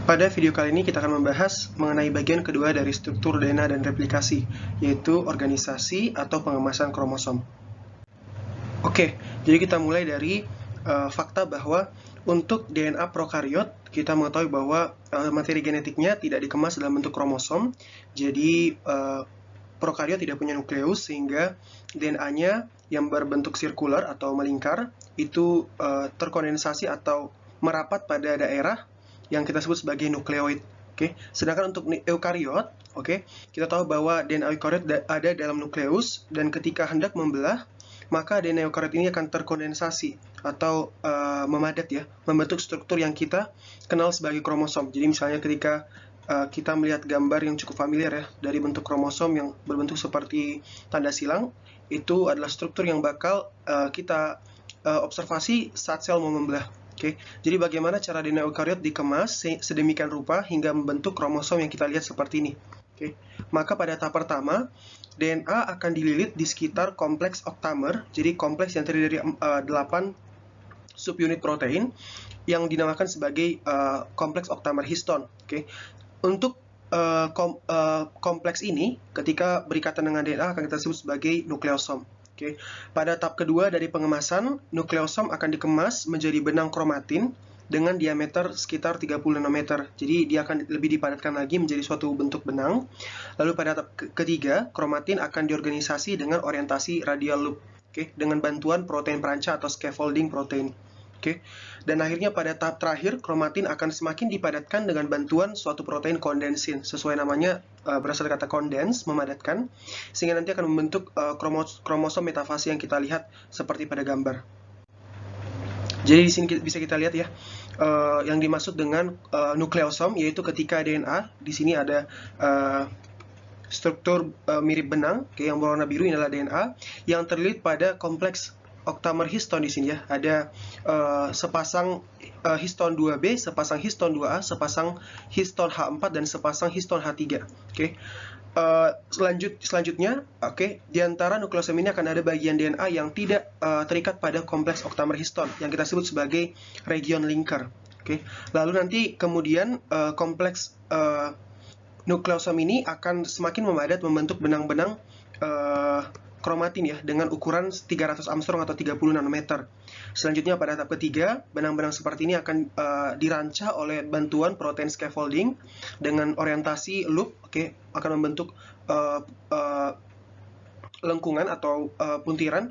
Pada video kali ini kita akan membahas mengenai bagian kedua dari struktur DNA dan replikasi, yaitu organisasi atau pengemasan kromosom. Oke, jadi kita mulai dari fakta bahwa untuk DNA prokariot, kita mengetahui bahwa materi genetiknya tidak dikemas dalam bentuk kromosom, jadi prokariot tidak punya nukleus, sehingga DNA-nya yang berbentuk sirkular atau melingkar, itu terkondensasi atau merapat pada daerah yang kita sebut sebagai nukleoid. Oke. Sedangkan untuk eukariot, kita tahu bahwa DNA eukariot ada dalam nukleus, dan ketika hendak membelah, maka DNA eukariot ini akan terkondensasi atau memadat ya, membentuk struktur yang kita kenal sebagai kromosom. Jadi misalnya ketika kita melihat gambar yang cukup familiar ya, dari bentuk kromosom yang berbentuk seperti tanda silang, itu adalah struktur yang bakal kita observasi saat sel mau membelah. Jadi bagaimana cara DNA eukariot dikemas sedemikian rupa hingga membentuk kromosom yang kita lihat seperti ini. Maka pada tahap pertama, DNA akan dililit di sekitar kompleks oktamer, jadi kompleks yang terdiri dari 8 subunit protein yang dinamakan sebagai kompleks oktamer histon. Untuk kompleks ini, ketika berikatan dengan DNA akan kita sebut sebagai nukleosom. Pada tahap kedua dari pengemasan, nukleosom akan dikemas menjadi benang kromatin dengan diameter sekitar 30 nanometer. Jadi dia akan lebih dipadatkan lagi menjadi suatu bentuk benang. Lalu pada tahap ketiga, kromatin akan diorganisasi dengan orientasi radial loop, dengan bantuan protein perancang atau scaffolding protein. Dan akhirnya pada tahap terakhir, kromatin akan semakin dipadatkan dengan bantuan suatu protein kondensin. Sesuai namanya, berasal dari kata kondens, memadatkan, sehingga nanti akan membentuk kromosom metafase yang kita lihat seperti pada gambar. Jadi di sini bisa kita lihat ya, yang dimaksud dengan nukleosom, yaitu ketika DNA, di sini ada struktur mirip benang, yang berwarna biru ini adalah DNA, yang terlilit pada kompleks oktamer histon di sini ya. Ada sepasang histon 2B, sepasang histon 2A, sepasang histon H4 dan sepasang histon H3. Selanjutnya, di antara nukleosom ini akan ada bagian DNA yang tidak terikat pada kompleks oktamer histon yang kita sebut sebagai region linker. Lalu nanti kemudian kompleks nukleosom ini akan semakin memadat membentuk benang-benang kromatin ya, dengan ukuran 300 Armstrong atau 30 nanometer. Selanjutnya pada tahap ketiga, benang-benang seperti ini akan dirancang oleh bantuan protein scaffolding dengan orientasi loop, akan membentuk lengkungan atau puntiran,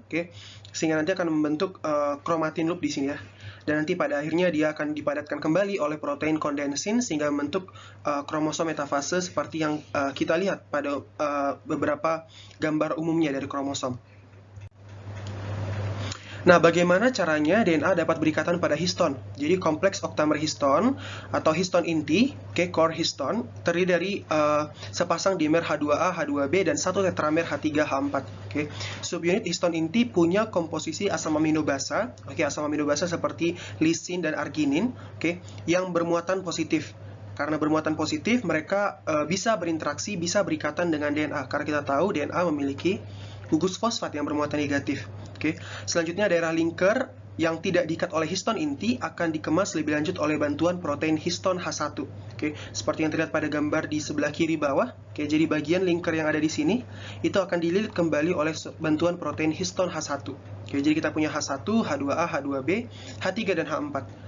sehingga nanti akan membentuk kromatin loop di sini ya. Dan nanti pada akhirnya dia akan dipadatkan kembali oleh protein kondensin sehingga membentuk kromosom metafase seperti yang kita lihat pada beberapa gambar umumnya dari kromosom. Nah, bagaimana caranya DNA dapat berikatan pada histon? Jadi kompleks oktamer histon atau histon inti, core histon, terdiri dari sepasang dimer H2A, H2B, dan satu tetramer H3, H4. Subunit histon inti punya komposisi asam amino basa, asam amino basa seperti lisin dan arginin, yang bermuatan positif. Karena bermuatan positif, mereka bisa berinteraksi, bisa berikatan dengan DNA. Karena kita tahu DNA memiliki gugus fosfat yang bermuatan negatif. Selanjutnya daerah linker yang tidak diikat oleh histon inti akan dikemas lebih lanjut oleh bantuan protein histon H1. Seperti yang terlihat pada gambar di sebelah kiri bawah. Jadi bagian linker yang ada di sini itu akan dililit kembali oleh bantuan protein histon H1. Jadi kita punya H1, H2A, H2B, H3 dan H4.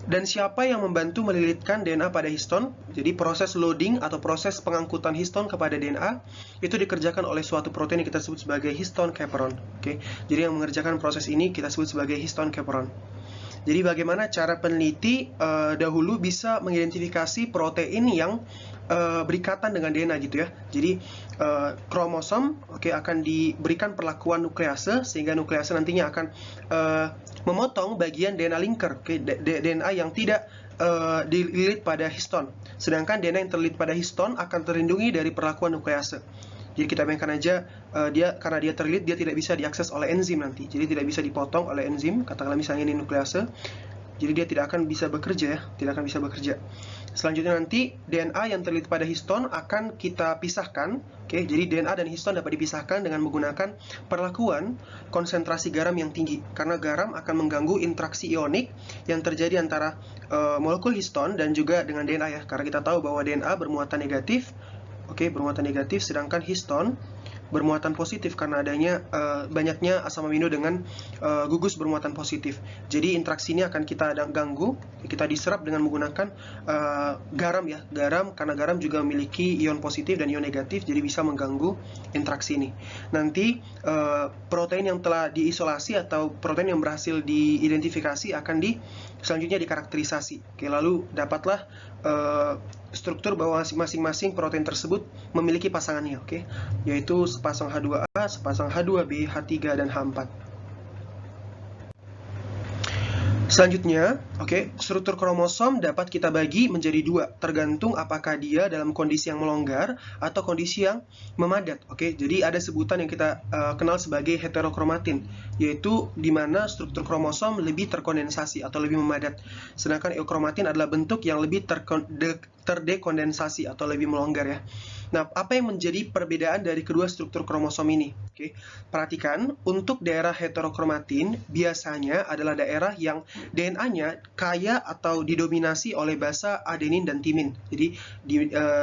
Dan siapa yang membantu melilitkan DNA pada histon? Jadi proses loading atau proses pengangkutan histon kepada DNA itu dikerjakan oleh suatu protein yang kita sebut sebagai histon chaperone. Jadi yang mengerjakan proses ini kita sebut sebagai histon chaperone. Jadi bagaimana cara peneliti dahulu bisa mengidentifikasi protein yang berikatan dengan DNA gitu ya. Jadi kromosom akan diberikan perlakuan nuklease sehingga nuklease nantinya akan memotong bagian DNA linker, DNA yang tidak dililit pada histon. Sedangkan DNA yang terlilit pada histon akan terlindungi dari perlakuan nuklease. Jadi kita bayangkan aja karena dia terlilit, dia tidak bisa diakses oleh enzim nanti. Jadi tidak bisa dipotong oleh enzim, katakanlah misalnya ini nuklease. Jadi dia tidak akan bisa bekerja ya, tidak akan bisa bekerja. Selanjutnya nanti DNA yang terlihat pada histon akan kita pisahkan. Oke, jadi DNA dan histon dapat dipisahkan dengan menggunakan perlakuan konsentrasi garam yang tinggi. Karena garam akan mengganggu interaksi ionik yang terjadi antara molekul histon dan juga dengan DNA ya. Karena kita tahu bahwa DNA bermuatan negatif. Oke, bermuatan negatif, sedangkan histon bermuatan positif karena adanya banyaknya asam amino dengan gugus bermuatan positif. Jadi interaksi ini akan kita ganggu, kita diserap dengan menggunakan garam ya. Garam, karena garam juga memiliki ion positif dan ion negatif, jadi bisa mengganggu interaksi ini. Nanti protein yang telah diisolasi atau protein yang berhasil diidentifikasi akan selanjutnya dikarakterisasi. Oke, lalu dapatlah struktur bahwa masing-masing protein tersebut memiliki pasangannya, oke, yaitu sepasang H2A, sepasang H2B, H3, dan H4. Selanjutnya, oke, struktur kromosom dapat kita bagi menjadi dua, tergantung apakah dia dalam kondisi yang melonggar atau kondisi yang memadat. Oke, jadi ada sebutan yang kita kenal sebagai heterokromatin, yaitu di mana struktur kromosom lebih terkondensasi atau lebih memadat. Sedangkan eukromatin adalah bentuk yang lebih terdekondensasi atau lebih melonggar ya. Nah, apa yang menjadi perbedaan dari kedua struktur kromosom ini? Oke, perhatikan, untuk daerah heterokromatin biasanya adalah daerah yang DNA-nya kaya atau didominasi oleh basa adenin dan timin. Jadi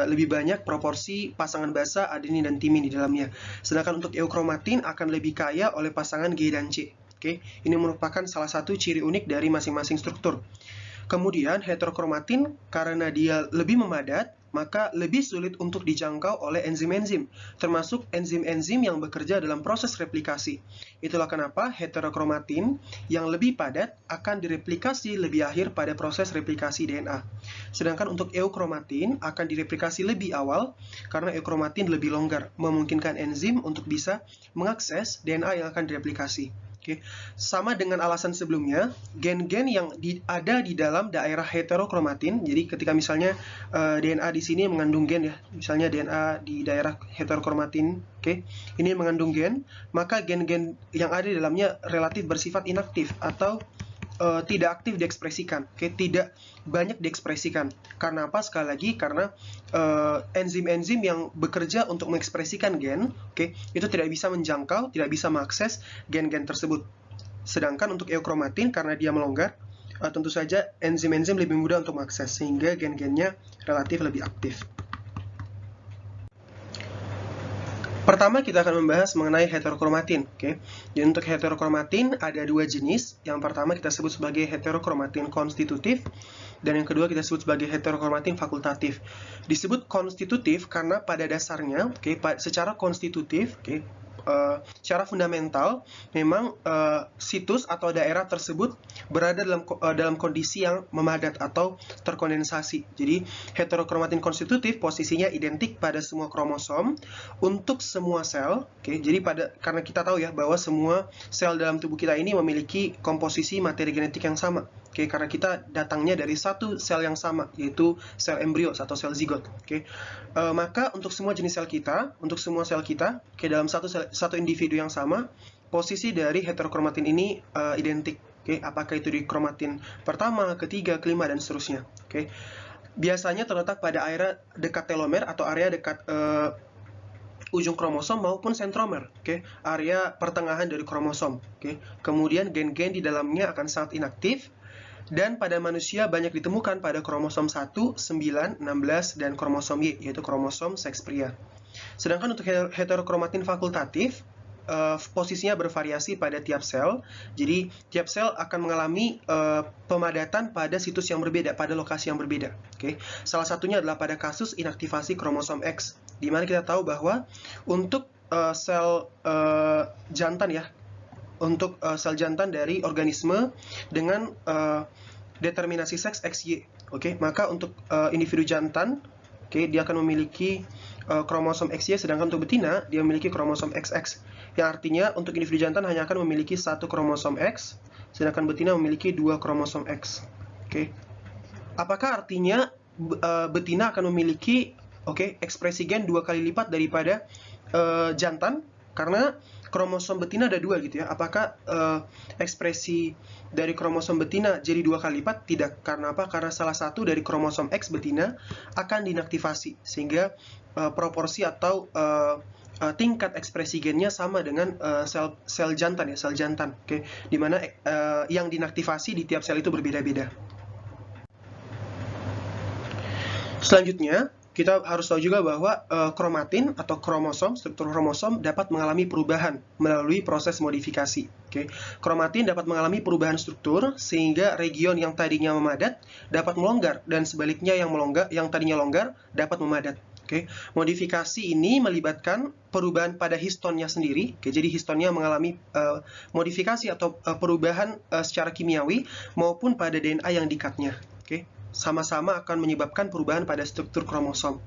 lebih banyak proporsi pasangan basa adenin dan timin di dalamnya. Sedangkan untuk eukromatin akan lebih kaya oleh pasangan G dan C. Oke, ini merupakan salah satu ciri unik dari masing-masing struktur. Kemudian heterokromatin karena dia lebih memadat, maka lebih sulit untuk dijangkau oleh enzim-enzim, termasuk enzim-enzim yang bekerja dalam proses replikasi. Itulah kenapa heterokromatin yang lebih padat akan direplikasi lebih akhir pada proses replikasi DNA. Sedangkan untuk eukromatin akan direplikasi lebih awal karena eukromatin lebih longgar, memungkinkan enzim untuk bisa mengakses DNA yang akan direplikasi. Oke, sama dengan alasan sebelumnya, gen-gen yang ada di dalam daerah heterokromatin, jadi ketika misalnya DNA di sini mengandung gen ya, misalnya DNA di daerah heterokromatin, oke, ini mengandung gen, maka gen-gen yang ada di dalamnya relatif bersifat inaktif atau tidak aktif diekspresikan, oke, tidak banyak diekspresikan. Karena apa? Sekali lagi, karena enzim-enzim yang bekerja untuk mengekspresikan gen, oke, itu tidak bisa menjangkau, tidak bisa mengakses gen-gen tersebut. Sedangkan untuk eukromatin, karena dia melonggar, tentu saja enzim-enzim lebih mudah untuk mengakses, sehingga gen-gennya relatif lebih aktif. Pertama, kita akan membahas mengenai heterokromatin. Oke. Jadi untuk heterokromatin ada dua jenis. Yang pertama kita sebut sebagai heterokromatin konstitutif, dan yang kedua kita sebut sebagai heterokromatin fakultatif. Disebut konstitutif karena pada dasarnya, oke, secara konstitutif, oke, secara fundamental memang situs atau daerah tersebut berada dalam kondisi yang memadat atau terkondensasi. Jadi heterokromatin konstitutif posisinya identik pada semua kromosom untuk semua sel. Oke, jadi karena kita tahu ya bahwa semua sel dalam tubuh kita ini memiliki komposisi materi genetik yang sama. Oke, karena kita datangnya dari satu sel yang sama, yaitu sel embrio atau sel zigot. Oke, maka untuk semua jenis sel kita, untuk semua sel kita, oke, dalam satu individu yang sama, posisi dari heterokromatin ini identik. Oke, apakah itu di kromatin pertama, ketiga, kelima, dan seterusnya. Oke, biasanya terletak pada area dekat telomer atau area dekat ujung kromosom maupun sentromer, oke, area pertengahan dari kromosom. Oke, kemudian gen-gen di dalamnya akan sangat inaktif. Dan pada manusia banyak ditemukan pada kromosom 1, 9, 16, dan kromosom Y, yaitu kromosom seks pria. Sedangkan untuk heterokromatin fakultatif, posisinya bervariasi pada tiap sel. Jadi, tiap sel akan mengalami pemadatan pada situs yang berbeda, pada lokasi yang berbeda. Oke. Salah satunya adalah pada kasus inaktivasi kromosom X, di mana kita tahu bahwa untuk sel jantan ya, untuk sel jantan dari organisme dengan determinasi seks XY. Oke, maka untuk individu jantan, oke, dia akan memiliki kromosom XY, sedangkan untuk betina dia memiliki kromosom XX. Yang artinya untuk individu jantan hanya akan memiliki satu kromosom X, sedangkan betina memiliki 2 kromosom X. Oke. Apakah artinya betina akan memiliki ekspresi gen 2 kali lipat daripada jantan? Karena kromosom betina ada 2 gitu ya. Apakah ekspresi dari kromosom betina jadi 2 kali lipat? Tidak. Karena apa? Karena salah satu dari kromosom X betina akan dinaktivasi, sehingga proporsi atau tingkat ekspresi gennya sama dengan sel jantan ya, sel jantan. Oke, dimana yang dinaktivasi di tiap sel itu berbeda-beda. Selanjutnya, kita harus tahu juga bahwa kromatin atau kromosom, struktur kromosom dapat mengalami perubahan melalui proses modifikasi. Oke. Kromatin dapat mengalami perubahan struktur sehingga region yang tadinya memadat dapat melonggar dan sebaliknya yang tadinya longgar dapat memadat. Oke. Modifikasi ini melibatkan perubahan pada histonnya sendiri. Oke. Jadi histonnya mengalami modifikasi atau perubahan secara kimiawi maupun pada DNA yang di-cut-nya. Oke. Sama-sama akan menyebabkan perubahan pada struktur kromosom.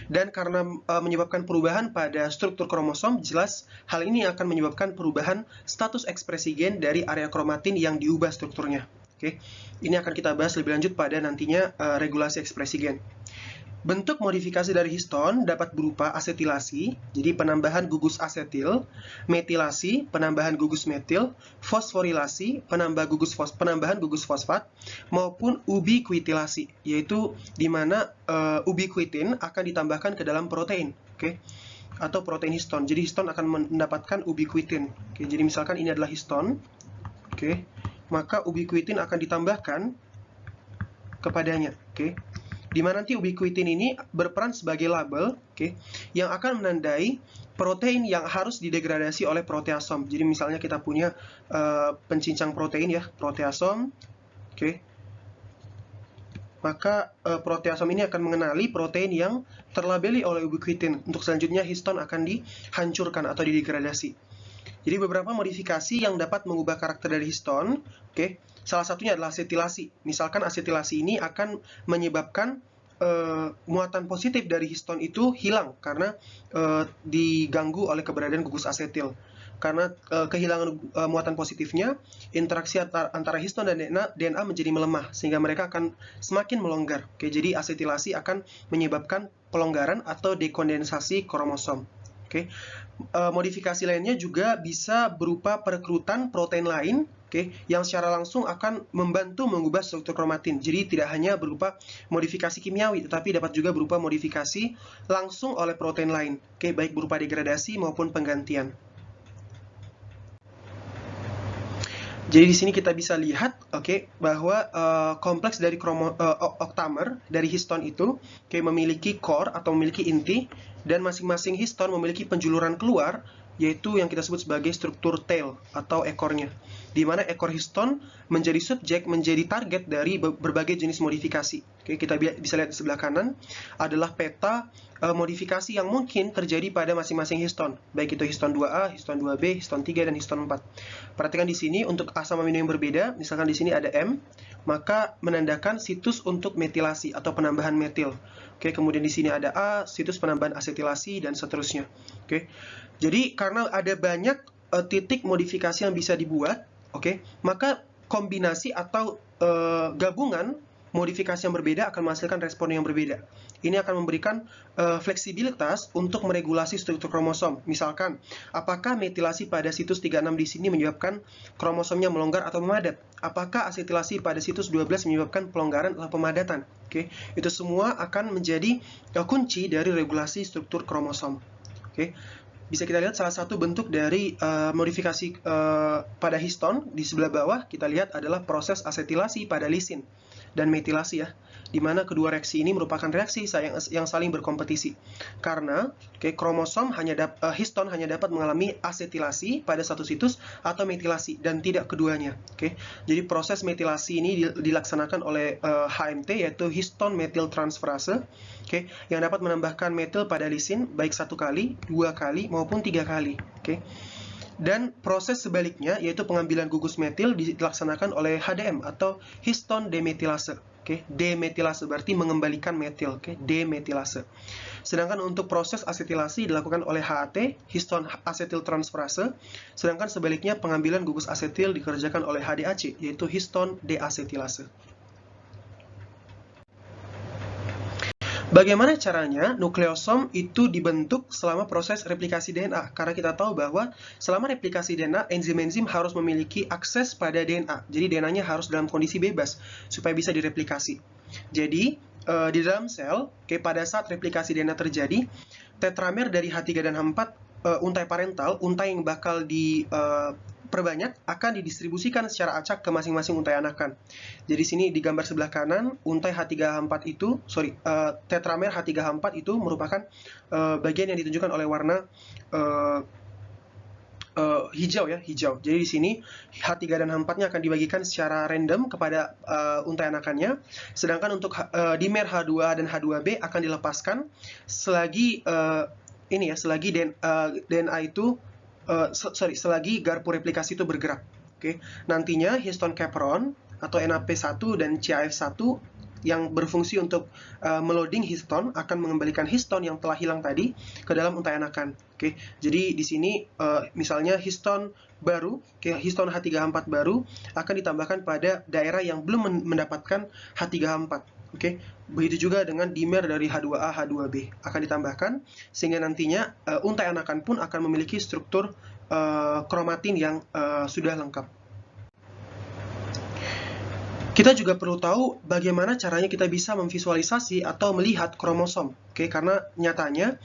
Dan karena menyebabkan perubahan pada struktur kromosom, jelas hal ini akan menyebabkan perubahan status ekspresi gen dari area kromatin yang diubah strukturnya. Oke. Ini akan kita bahas lebih lanjut pada nantinya regulasi ekspresi gen. Bentuk modifikasi dari histon dapat berupa asetilasi, jadi penambahan gugus asetil, metilasi, penambahan gugus metil, fosforilasi, penambahan gugus fosfat, maupun ubiquitinasi, yaitu di mana ubiquitin akan ditambahkan ke dalam protein, oke? Atau protein histon. Jadi histon akan mendapatkan ubiquitin. Oke, jadi misalkan ini adalah histon, oke, maka ubiquitin akan ditambahkan kepadanya, oke? Di mana nanti ubiquitin ini berperan sebagai label, oke, yang akan menandai protein yang harus didegradasi oleh proteasom. Jadi misalnya kita punya pencincang protein ya, proteasom, oke, maka proteasom ini akan mengenali protein yang terlabeli oleh ubiquitin. Untuk selanjutnya histon akan dihancurkan atau didegradasi. Jadi beberapa modifikasi yang dapat mengubah karakter dari histon, oke. Salah satunya adalah asetilasi. Misalkan asetilasi ini akan menyebabkan muatan positif dari histon itu hilang karena diganggu oleh keberadaan gugus asetil. Karena kehilangan muatan positifnya, interaksi antara histon dan DNA menjadi melemah sehingga mereka akan semakin melonggar. Oke, jadi asetilasi akan menyebabkan pelonggaran atau dekondensasi kromosom. Oke. Modifikasi lainnya juga bisa berupa perekrutan protein lain, oke, yang secara langsung akan membantu mengubah struktur kromatin. Jadi tidak hanya berupa modifikasi kimiawi, tetapi dapat juga berupa modifikasi langsung oleh protein lain, oke, baik berupa degradasi maupun penggantian. Jadi di sini kita bisa lihat, oke, bahwa kompleks dari oktamer dari histon itu, oke, memiliki core atau memiliki inti, dan masing-masing histon memiliki penjuluran keluar, yaitu yang kita sebut sebagai struktur tail atau ekornya, di mana ekor histon menjadi subjek, menjadi target dari berbagai jenis modifikasi. Oke, kita bisa lihat di sebelah kanan adalah peta modifikasi yang mungkin terjadi pada masing-masing histon, baik itu histon 2A, histon 2B, histon 3, dan histon 4. Perhatikan di sini untuk asam amino yang berbeda, misalkan di sini ada M, maka menandakan situs untuk metilasi atau penambahan metil. Oke, kemudian di sini ada A, situs penambahan asetilasi, dan seterusnya. Oke, jadi karena ada banyak titik modifikasi yang bisa dibuat, oke, maka kombinasi atau gabungan modifikasi yang berbeda akan menghasilkan respon yang berbeda. Ini akan memberikan fleksibilitas untuk meregulasi struktur kromosom. Misalkan, apakah metilasi pada situs 36 di sini menyebabkan kromosomnya melonggar atau memadat? Apakah asetilasi pada situs 12 menyebabkan pelonggaran atau pemadatan? Oke, itu semua akan menjadi kunci dari regulasi struktur kromosom. Oke. Bisa kita lihat salah satu bentuk dari modifikasi pada histon di sebelah bawah kita lihat adalah proses asetilasi pada lisin dan metilasi ya, di mana kedua reaksi ini merupakan reaksi yang saling berkompetisi. Karena histon hanya dapat mengalami asetilasi pada satu situs atau metilasi dan tidak keduanya. Jadi proses metilasi ini dilaksanakan oleh HMT yaitu histon metil transferase, yang dapat menambahkan metil pada lisin baik 1 kali, 2 kali maupun 3 kali. Dan proses sebaliknya, yaitu pengambilan gugus metil dilaksanakan oleh HDM atau histon demetilase. Demetilase berarti mengembalikan metil, demetilase. Sedangkan untuk proses asetilasi dilakukan oleh HAT, histon asetil transferase. Sedangkan sebaliknya pengambilan gugus asetil dikerjakan oleh HDAC, yaitu histon deasetilase. Bagaimana caranya nukleosom itu dibentuk selama proses replikasi DNA? Karena kita tahu bahwa selama replikasi DNA, enzim-enzim harus memiliki akses pada DNA. Jadi DNA-nya harus dalam kondisi bebas supaya bisa direplikasi. Jadi, di dalam sel, pada saat replikasi DNA terjadi, tetramer dari H3 dan H4, untai parental, untai yang bakal perbanyak akan didistribusikan secara acak ke masing-masing untai anakan. Jadi sini di gambar sebelah kanan, untai H3H4 itu, tetramer H3H4 itu merupakan bagian yang ditunjukkan oleh warna hijau ya, hijau. Jadi di sini H3 dan H4-nya akan dibagikan secara random kepada untai anakannya, sedangkan untuk dimer H2 dan H2B akan dilepaskan selagi selagi DNA itu selagi garpu replikasi itu bergerak. Oke. Nantinya histon chaperone atau NAP1 dan CAF1 yang berfungsi untuk meloading histon akan mengembalikan histon yang telah hilang tadi ke dalam untai anakan. Oke. Jadi di sini misalnya histon baru, histon H3H4 baru akan ditambahkan pada daerah yang belum mendapatkan H3H4. Oke, begitu juga dengan dimer dari H2A, H2B akan ditambahkan, sehingga nantinya untai anakan pun akan memiliki struktur kromatin yang sudah lengkap. Kita juga perlu tahu bagaimana caranya kita bisa memvisualisasi atau melihat kromosom. Oke, karena nyatanya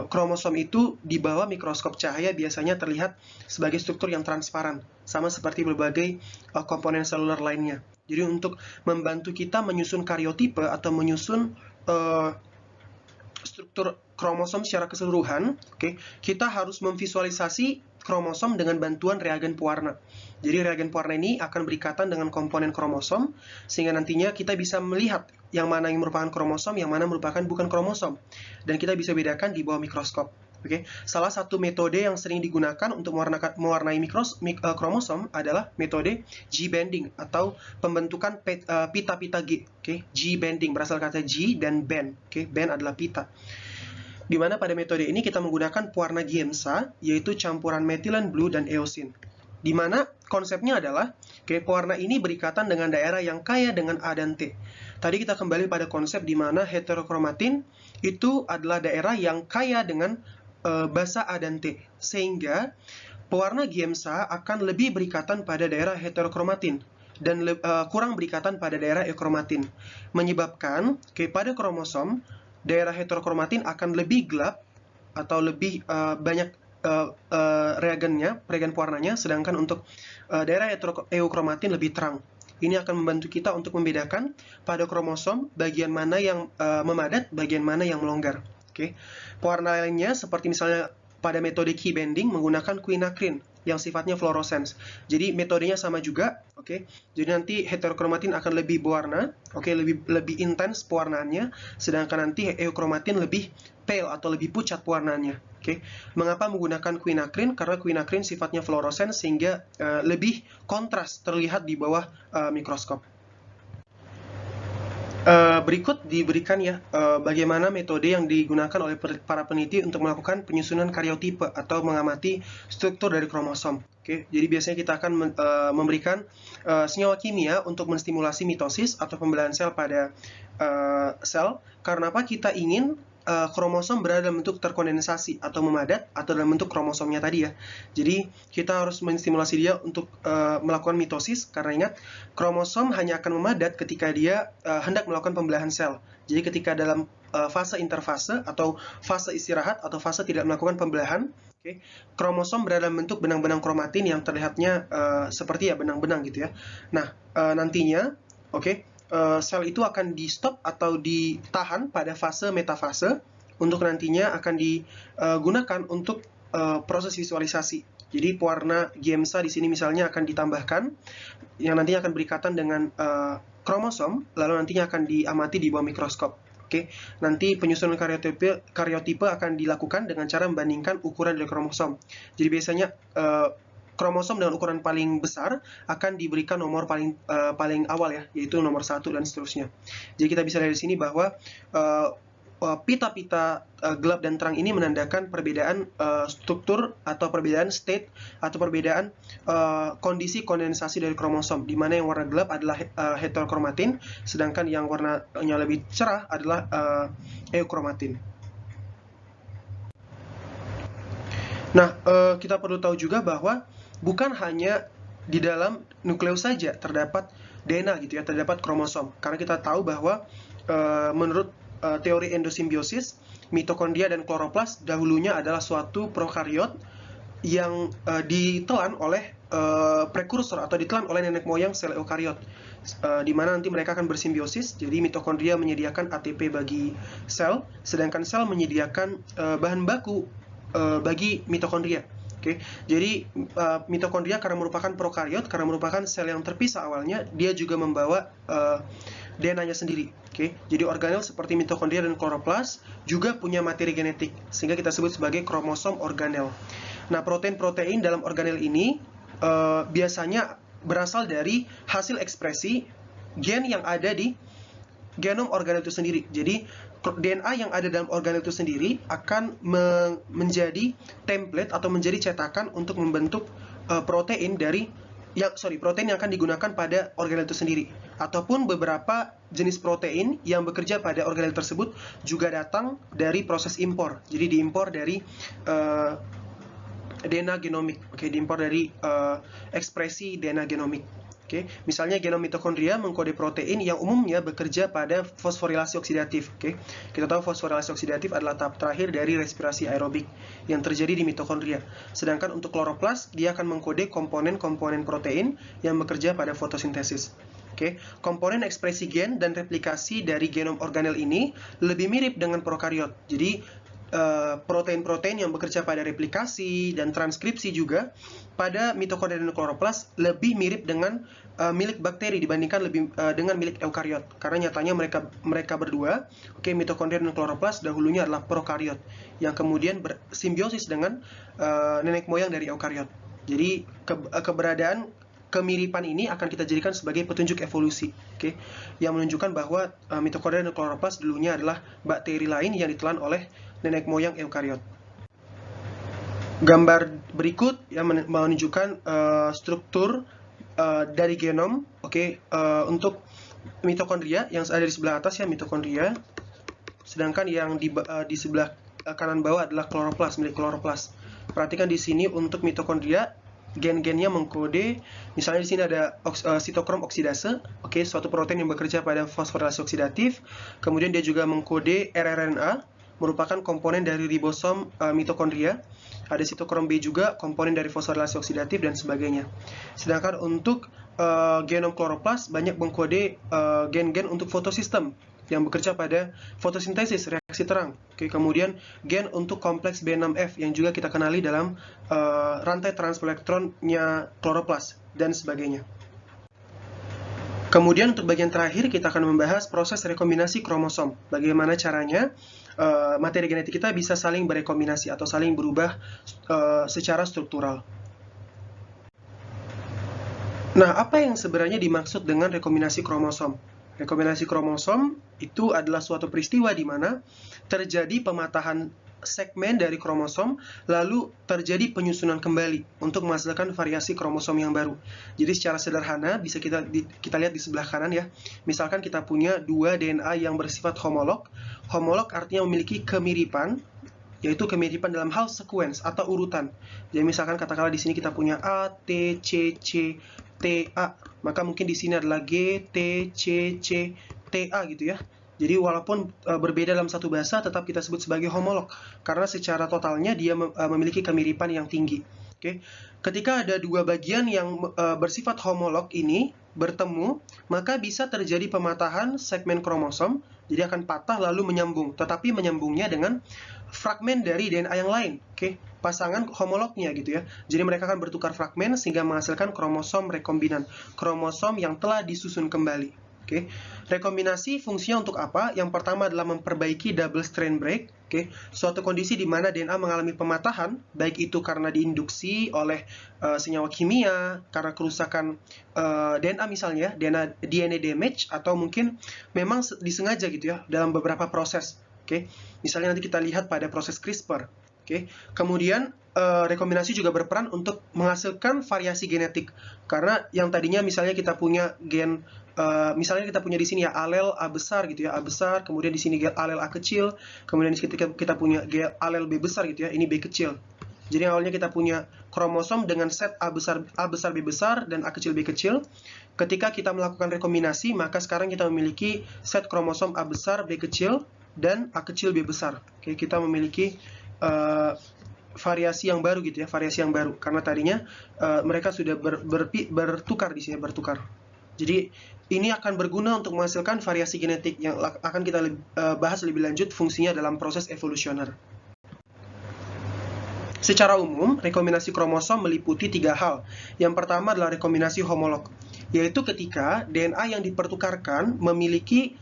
kromosom itu di bawah mikroskop cahaya biasanya terlihat sebagai struktur yang transparan, sama seperti berbagai komponen seluler lainnya. Jadi untuk membantu kita menyusun karyotipe atau menyusun struktur kromosom secara keseluruhan, kita harus memvisualisasi kromosom dengan bantuan reagen pewarna. Jadi reagen pewarna ini akan berikatan dengan komponen kromosom, sehingga nantinya kita bisa melihat yang mana yang merupakan kromosom, yang mana merupakan bukan kromosom. Dan kita bisa bedakan di bawah mikroskop. Salah satu metode yang sering digunakan untuk mewarnai kromosom adalah metode G-bending atau pembentukan pita-pita G. G-bending berasal kata G dan bend. Bend adalah pita. Di mana pada metode ini kita menggunakan pewarna Giemsa, yaitu campuran metilen blue dan eosin. Di mana konsepnya adalah pewarna ini berikatan dengan daerah yang kaya dengan A dan T. Tadi kita kembali pada konsep di mana heterokromatin itu adalah daerah yang kaya dengan basa A dan T, sehingga pewarna Giemsa akan lebih berikatan pada daerah heterokromatin dan kurang berikatan pada daerah eukromatin, menyebabkan pada kromosom daerah heterokromatin akan lebih gelap atau lebih banyak reagen pewarnanya, sedangkan untuk daerah eukromatin lebih terang. Ini akan membantu kita untuk membedakan pada kromosom bagian mana yang memadat, bagian mana yang melonggar. Pewarna lainnya seperti misalnya pada metode key bending menggunakan quinacridone yang sifatnya fluorescence. Jadi metodenya sama juga, Jadi nanti heterokromatin akan lebih berwarna, lebih intens pewarnaannya, sedangkan nanti eukromatin lebih pale atau lebih pucat pewarnaannya. Mengapa menggunakan quinacridone? Karena quinacridone sifatnya fluorescence sehingga lebih kontras terlihat di bawah mikroskop. Berikut diberikan ya bagaimana metode yang digunakan oleh para peneliti untuk melakukan penyusunan karyotipe atau mengamati struktur dari kromosom. Jadi biasanya kita akan memberikan senyawa kimia untuk menstimulasi mitosis atau pembelahan sel pada sel. Karena apa? Kita ingin kromosom berada dalam bentuk terkondensasi atau memadat atau dalam bentuk kromosomnya tadi ya. Jadi kita harus menstimulasi dia untuk melakukan mitosis, karena ingat kromosom hanya akan memadat ketika dia hendak melakukan pembelahan sel. Jadi ketika dalam fase interfase atau fase istirahat atau fase tidak melakukan pembelahan, kromosom berada dalam bentuk benang-benang kromatin yang terlihatnya seperti ya benang-benang gitu ya. Nah, nantinya sel itu akan di stop atau ditahan pada fase metafase untuk nantinya akan digunakan untuk proses visualisasi. Jadi pewarna Giemsa di sini misalnya akan ditambahkan yang nantinya akan berikatan dengan kromosom, lalu nantinya akan diamati di bawah mikroskop. Nanti penyusunan karyotipe akan dilakukan dengan cara membandingkan ukuran dari kromosom. Jadi biasanya kromosom dengan ukuran paling besar akan diberikan nomor paling awal ya, yaitu nomor 1 dan seterusnya. Jadi kita bisa lihat di sini bahwa pita-pita gelap dan terang ini menandakan perbedaan struktur atau perbedaan state atau perbedaan kondisi kondensasi dari kromosom, di mana yang warna gelap adalah heterokromatin, sedangkan yang warnanya lebih cerah adalah eukromatin. Nah, kita perlu tahu juga bahwa bukan hanya di dalam nukleus saja terdapat DNA gitu ya, terdapat kromosom. Karena kita tahu bahwa menurut teori endosimbiosis, mitokondria dan kloroplas dahulunya adalah suatu prokariot yang ditelan oleh prekursor atau ditelan oleh nenek moyang sel eukariot, di mana nanti mereka akan bersimbiosis. Jadi mitokondria menyediakan ATP bagi sel, sedangkan sel menyediakan bahan baku bagi mitokondria. Oke, jadi mitokondria karena merupakan prokariot, karena merupakan sel yang terpisah awalnya, dia juga membawa DNA-nya sendiri. Oke, jadi organel seperti mitokondria dan kloroplas juga punya materi genetik, sehingga kita sebut sebagai kromosom organel. Nah, protein-protein dalam organel ini biasanya berasal dari hasil ekspresi gen yang ada di genom organel itu sendiri. Jadi DNA yang ada dalam organel itu sendiri akan menjadi template atau menjadi cetakan untuk membentuk protein yang akan digunakan pada organel itu sendiri. Ataupun beberapa jenis protein yang bekerja pada organel tersebut juga datang dari proses impor. Jadi diimpor dari DNA genomik. Oke, diimpor dari ekspresi DNA genomik. Oke, misalnya genom mitokondria mengkode protein yang umumnya bekerja pada fosforilasi oksidatif. Oke, kita tahu fosforilasi oksidatif adalah tahap terakhir dari respirasi aerobik yang terjadi di mitokondria. Sedangkan untuk kloroplas, dia akan mengkode komponen-komponen protein yang bekerja pada fotosintesis. Oke, komponen ekspresi gen dan replikasi dari genom organel ini lebih mirip dengan prokariot. Jadi protein-protein yang bekerja pada replikasi dan transkripsi juga pada mitokondria dan kloroplas lebih mirip dengan milik bakteri dibandingkan dengan milik eukariot. Karena nyatanya mereka berdua, mitokondria dan kloroplas dahulunya adalah prokariot yang kemudian bersimbiosis dengan nenek moyang dari eukariot. Jadi keberadaan kemiripan ini akan kita jadikan sebagai petunjuk evolusi, yang menunjukkan bahwa mitokondria dan kloroplas dulunya adalah bakteri lain yang ditelan oleh nenek moyang eukariot. Gambar berikut yang menunjukkan struktur dari genom, untuk mitokondria yang ada di sebelah atas ya mitokondria, sedangkan yang di sebelah kanan bawah adalah kloroplas, milik kloroplas. Perhatikan di sini untuk mitokondria gen-gennya mengkode, misalnya di sini ada sitokrom oksidase, suatu protein yang bekerja pada fosforilasi oksidatif. Kemudian dia juga mengkode rRNA, merupakan komponen dari ribosom mitokondria. Ada sitokrom B juga, komponen dari fosforilasi oksidatif dan sebagainya. Sedangkan untuk genom kloroplas banyak mengkode gen-gen untuk fotosistem yang bekerja pada fotosintesis, reaksi terang. Kemudian gen untuk kompleks B6F yang juga kita kenali dalam rantai transelektronnya kloroplas dan sebagainya. Kemudian untuk bagian terakhir kita akan membahas proses rekombinasi kromosom. Bagaimana caranya materi genetik kita bisa saling berekombinasi atau saling berubah secara struktural. Nah, apa yang sebenarnya dimaksud dengan rekombinasi kromosom? Rekombinasi kromosom itu adalah suatu peristiwa di mana terjadi pematahan segmen dari kromosom, lalu terjadi penyusunan kembali untuk menghasilkan variasi kromosom yang baru. Jadi secara sederhana bisa kita lihat di sebelah kanan ya. Misalkan kita punya dua DNA yang bersifat homolog. Homolog artinya memiliki kemiripan, yaitu kemiripan dalam hal sequence atau urutan. Jadi misalkan katakanlah di sini kita punya A, T, C, C, T, A, maka mungkin di sini adalah G, T, C, C, T, A gitu ya. Jadi walaupun berbeda dalam satu bahasa, tetap kita sebut sebagai homolog karena secara totalnya dia memiliki kemiripan yang tinggi. Ketika ada dua bagian yang bersifat homolog ini bertemu, maka bisa terjadi pematahan segmen kromosom. Jadi akan patah lalu menyambung, tetapi menyambungnya dengan fragmen dari DNA yang lain. Pasangan homolognya gitu ya. Jadi mereka akan bertukar fragmen sehingga menghasilkan kromosom rekombinan, kromosom yang telah disusun kembali. Rekombinasi fungsinya untuk apa? Yang pertama adalah memperbaiki double strand break. Suatu kondisi di mana DNA mengalami pematahan, baik itu karena diinduksi oleh senyawa kimia, karena kerusakan DNA misalnya, DNA damage, atau mungkin memang disengaja gitu ya dalam beberapa proses. Oke, misalnya nanti kita lihat pada proses CRISPR. Oke, kemudian rekombinasi juga berperan untuk menghasilkan variasi genetik, karena yang tadinya misalnya kita punya gen, misalnya kita punya di sini ya alel A besar gitu ya, A besar, kemudian di sini alel A kecil, kemudian di sini kita punya alel B besar gitu ya, ini B kecil. Jadi awalnya kita punya kromosom dengan set A besar B besar dan A kecil B kecil. Ketika kita melakukan rekombinasi, maka sekarang kita memiliki set kromosom A besar B kecil dan A kecil B besar. Oke, kita memiliki variasi yang baru gitu ya, variasi yang baru, karena tadinya mereka sudah bertukar di sini, bertukar. Jadi ini akan berguna untuk menghasilkan variasi genetik yang akan kita bahas lebih lanjut fungsinya dalam proses evolusioner. Secara umum, rekombinasi kromosom meliputi 3 hal. Yang pertama adalah rekombinasi homolog, yaitu ketika DNA yang dipertukarkan memiliki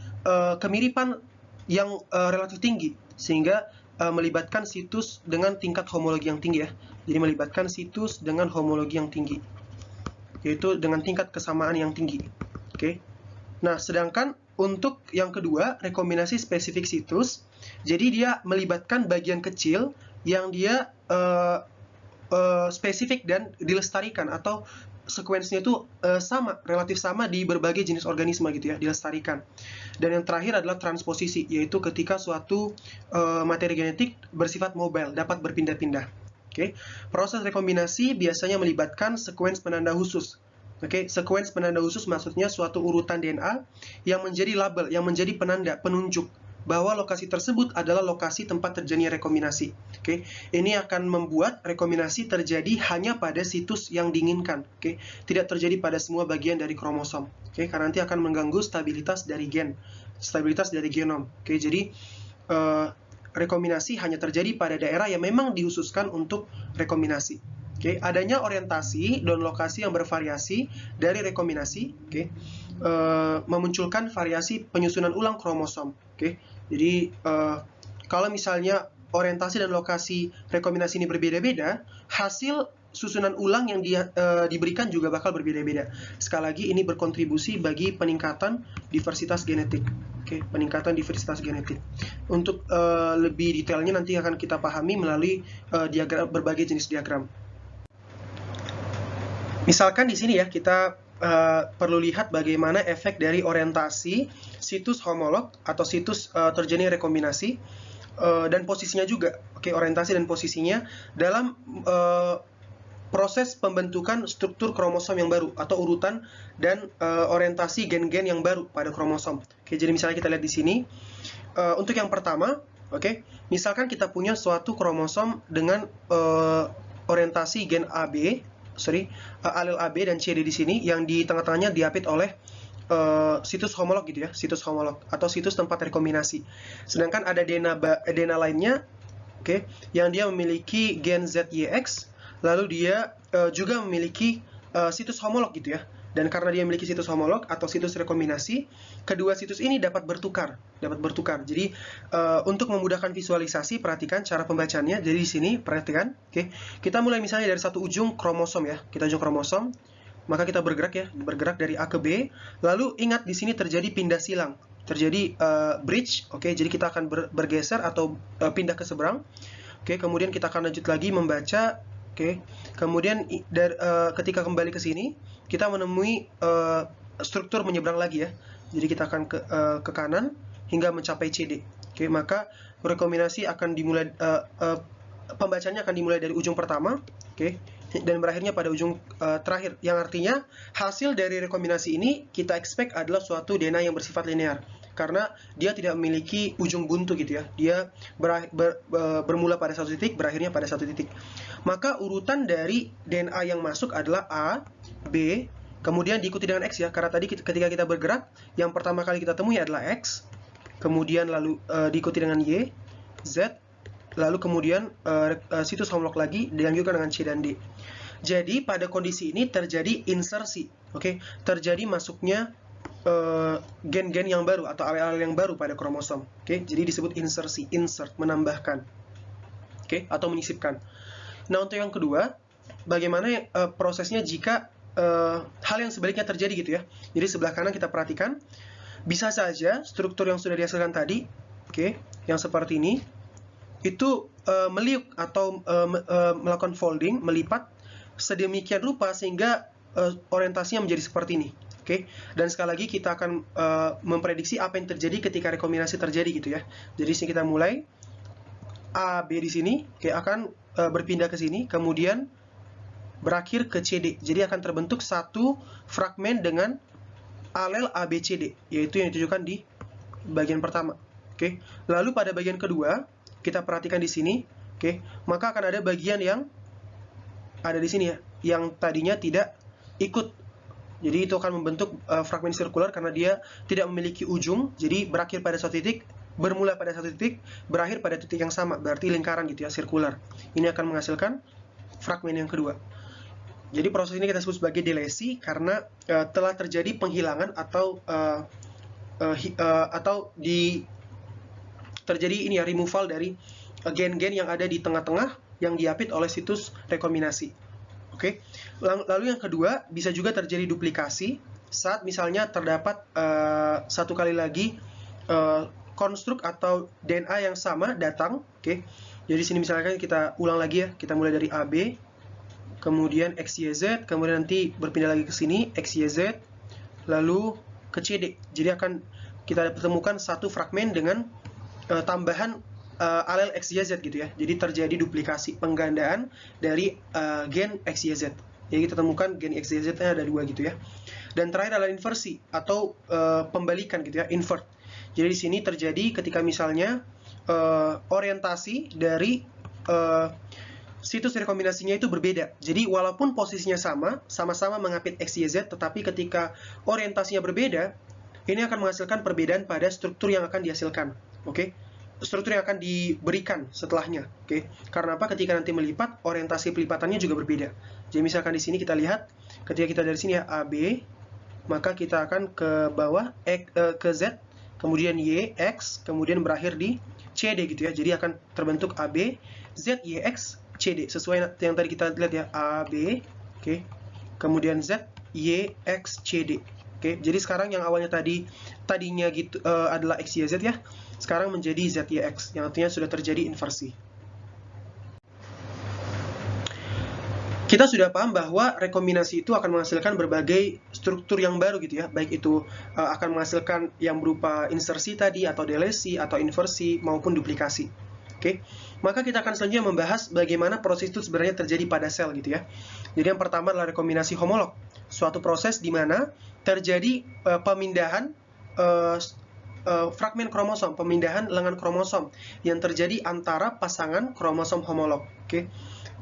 kemiripan yang relatif tinggi, sehingga melibatkan situs dengan tingkat homologi yang tinggi ya. Jadi melibatkan situs dengan homologi yang tinggi, yaitu dengan tingkat kesamaan yang tinggi. Oke. Nah, sedangkan untuk yang kedua, rekombinasi spesifik situs, jadi dia melibatkan bagian kecil yang dia spesifik dan dilestarikan, atau sekuensinya itu relatif sama di berbagai jenis organisme gitu ya, dilestarikan. Dan yang terakhir adalah transposisi, yaitu ketika suatu materi genetik bersifat mobile, dapat berpindah-pindah. Oke, proses rekombinasi biasanya melibatkan sekuens penanda khusus. Oke, sekuens penanda khusus maksudnya suatu urutan DNA yang menjadi label, yang menjadi penanda, penunjuk bahwa lokasi tersebut adalah lokasi tempat terjadinya rekombinasi. Oke, ini akan membuat rekombinasi terjadi hanya pada situs yang diinginkan. Oke, tidak terjadi pada semua bagian dari kromosom. Oke, karena nanti akan mengganggu stabilitas dari gen, stabilitas dari genom. Oke, jadi rekombinasi hanya terjadi pada daerah yang memang dihususkan untuk rekombinasi. Oke, adanya orientasi dan lokasi yang bervariasi dari rekombinasi, memunculkan variasi penyusunan ulang kromosom. Oke, jadi kalau misalnya orientasi dan lokasi rekombinasi ini berbeda-beda, hasil susunan ulang yang diberikan juga bakal berbeda-beda. Sekali lagi, ini berkontribusi bagi peningkatan diversitas genetik. Oke, peningkatan diversitas genetik. Untuk lebih detailnya nanti akan kita pahami melalui diagram, berbagai jenis diagram. Misalkan di sini ya, kita perlu lihat bagaimana efek dari orientasi situs homolog atau situs terjadinya rekombinasi dan posisinya juga. Oke, orientasi dan posisinya dalam proses pembentukan struktur kromosom yang baru atau urutan dan orientasi gen-gen yang baru pada kromosom. Oke, jadi misalnya kita lihat di sini untuk yang pertama, oke, misalkan kita punya suatu kromosom dengan orientasi gen AB, alel AB dan CD di sini, yang di tengah-tengahnya diapit oleh situs homolog gitu ya, situs homolog atau situs tempat rekombinasi. Sedangkan ada DNA lainnya, oke, yang dia memiliki gen ZYX, lalu dia juga memiliki situs homolog gitu ya. Dan karena dia memiliki situs homolog atau situs rekombinasi, kedua situs ini dapat bertukar. Jadi untuk memudahkan visualisasi, perhatikan cara pembacaannya. Jadi di sini perhatikan, oke. Kita mulai misalnya dari satu ujung kromosom ya. Kita ujung kromosom, maka kita bergerak ya, bergerak dari A ke B. Lalu ingat di sini terjadi pindah silang, terjadi bridge, oke. Jadi kita akan bergeser atau pindah ke seberang. Oke, kemudian kita akan lanjut lagi membaca. Oke, kemudian ketika kembali ke sini, kita menemui struktur menyeberang lagi ya. Jadi kita akan ke kanan hingga mencapai CD. Oke, maka rekombinasi akan dimulai, pembacanya akan dimulai dari ujung pertama, oke, dan berakhirnya pada ujung terakhir. Yang artinya hasil dari rekombinasi ini kita expect adalah suatu DNA yang bersifat linear, karena dia tidak memiliki ujung buntu gitu ya. Dia bermula pada satu titik, berakhirnya pada satu titik. Maka urutan dari DNA yang masuk adalah A, B, kemudian diikuti dengan X ya. Karena tadi ketika kita bergerak, yang pertama kali kita temui adalah X, kemudian lalu diikuti dengan Y, Z, lalu kemudian situs homolog lagi, dilanjutkan dengan C dan D. Jadi pada kondisi ini terjadi insersi, oke, terjadi masuknya gen-gen yang baru atau alel-alel yang baru pada kromosom. Oke, jadi disebut insersi, insert, menambahkan, oke, atau menyisipkan. Nah, untuk yang kedua, bagaimana prosesnya jika hal yang sebaliknya terjadi gitu ya. Jadi sebelah kanan kita perhatikan, bisa saja struktur yang sudah dihasilkan tadi oke, yang seperti ini, itu meliuk atau melakukan folding, melipat sedemikian rupa sehingga orientasinya menjadi seperti ini. Oke, dan sekali lagi kita akan memprediksi apa yang terjadi ketika rekombinasi terjadi gitu ya. Jadi sini kita mulai AB di sini, oke, akan berpindah ke sini, kemudian berakhir ke CD. Jadi akan terbentuk satu fragmen dengan alel ABCD, yaitu yang ditunjukkan di bagian pertama. Oke, lalu pada bagian kedua kita perhatikan di sini, oke, maka akan ada bagian yang ada di sini ya, yang tadinya tidak ikut. Jadi itu akan membentuk fragmen sirkular karena dia tidak memiliki ujung, jadi berakhir pada satu titik, bermula pada satu titik, berakhir pada titik yang sama, berarti lingkaran gitu ya, sirkular. Ini akan menghasilkan fragmen yang kedua. Jadi proses ini kita sebut sebagai delesi karena telah terjadi penghilangan atau terjadi ini ya, removal dari gen-gen yang ada di tengah-tengah yang diapit oleh situs rekombinasi. Oke, lalu yang kedua bisa juga terjadi duplikasi saat misalnya terdapat satu kali lagi konstruk atau DNA yang sama datang. Oke, jadi sini misalkan kita ulang lagi ya, kita mulai dari AB, kemudian XYZ, kemudian nanti berpindah lagi ke sini XYZ, lalu ke CD. Jadi akan kita temukan satu fragmen dengan tambahan alel XYZ gitu ya. Jadi terjadi duplikasi, penggandaan dari gen XYZ. Jadi kita temukan gen XYZ-nya ada dua gitu ya. Dan terakhir adalah inversi atau pembalikan gitu ya, invert. Jadi di sini terjadi ketika misalnya orientasi dari situs rekombinasinya itu berbeda. Jadi walaupun posisinya sama, sama-sama mengapit XYZ, tetapi ketika orientasinya berbeda, ini akan menghasilkan perbedaan pada struktur yang akan dihasilkan. Oke? Struktur yang akan diberikan setelahnya. Oke? Karena apa? Ketika nanti melipat, orientasi pelipatannya juga berbeda. Jadi misalkan di sini kita lihat, ketika kita dari sini ya AB, maka kita akan ke bawah ke Z, kemudian Y, X, kemudian berakhir di CD gitu ya. Jadi akan terbentuk AB, Z, Y, X, CD. Sesuai yang tadi kita lihat ya, AB, oke, kemudian Z, Y, X, CD. Oke, jadi sekarang yang awalnya tadinya gitu adalah X, Y, Z ya, sekarang menjadi Z, Y, X, yang artinya sudah terjadi inversi. Kita sudah paham bahwa rekombinasi itu akan menghasilkan berbagai struktur yang baru gitu ya, baik itu akan menghasilkan yang berupa insersi tadi, atau delesi, atau inversi, maupun duplikasi. Oke, maka kita akan selanjutnya membahas bagaimana proses itu sebenarnya terjadi pada sel gitu ya. Jadi yang pertama adalah rekombinasi homolog, suatu proses di mana terjadi pemindahan fragmen kromosom, pemindahan lengan kromosom yang terjadi antara pasangan kromosom homolog. Oke,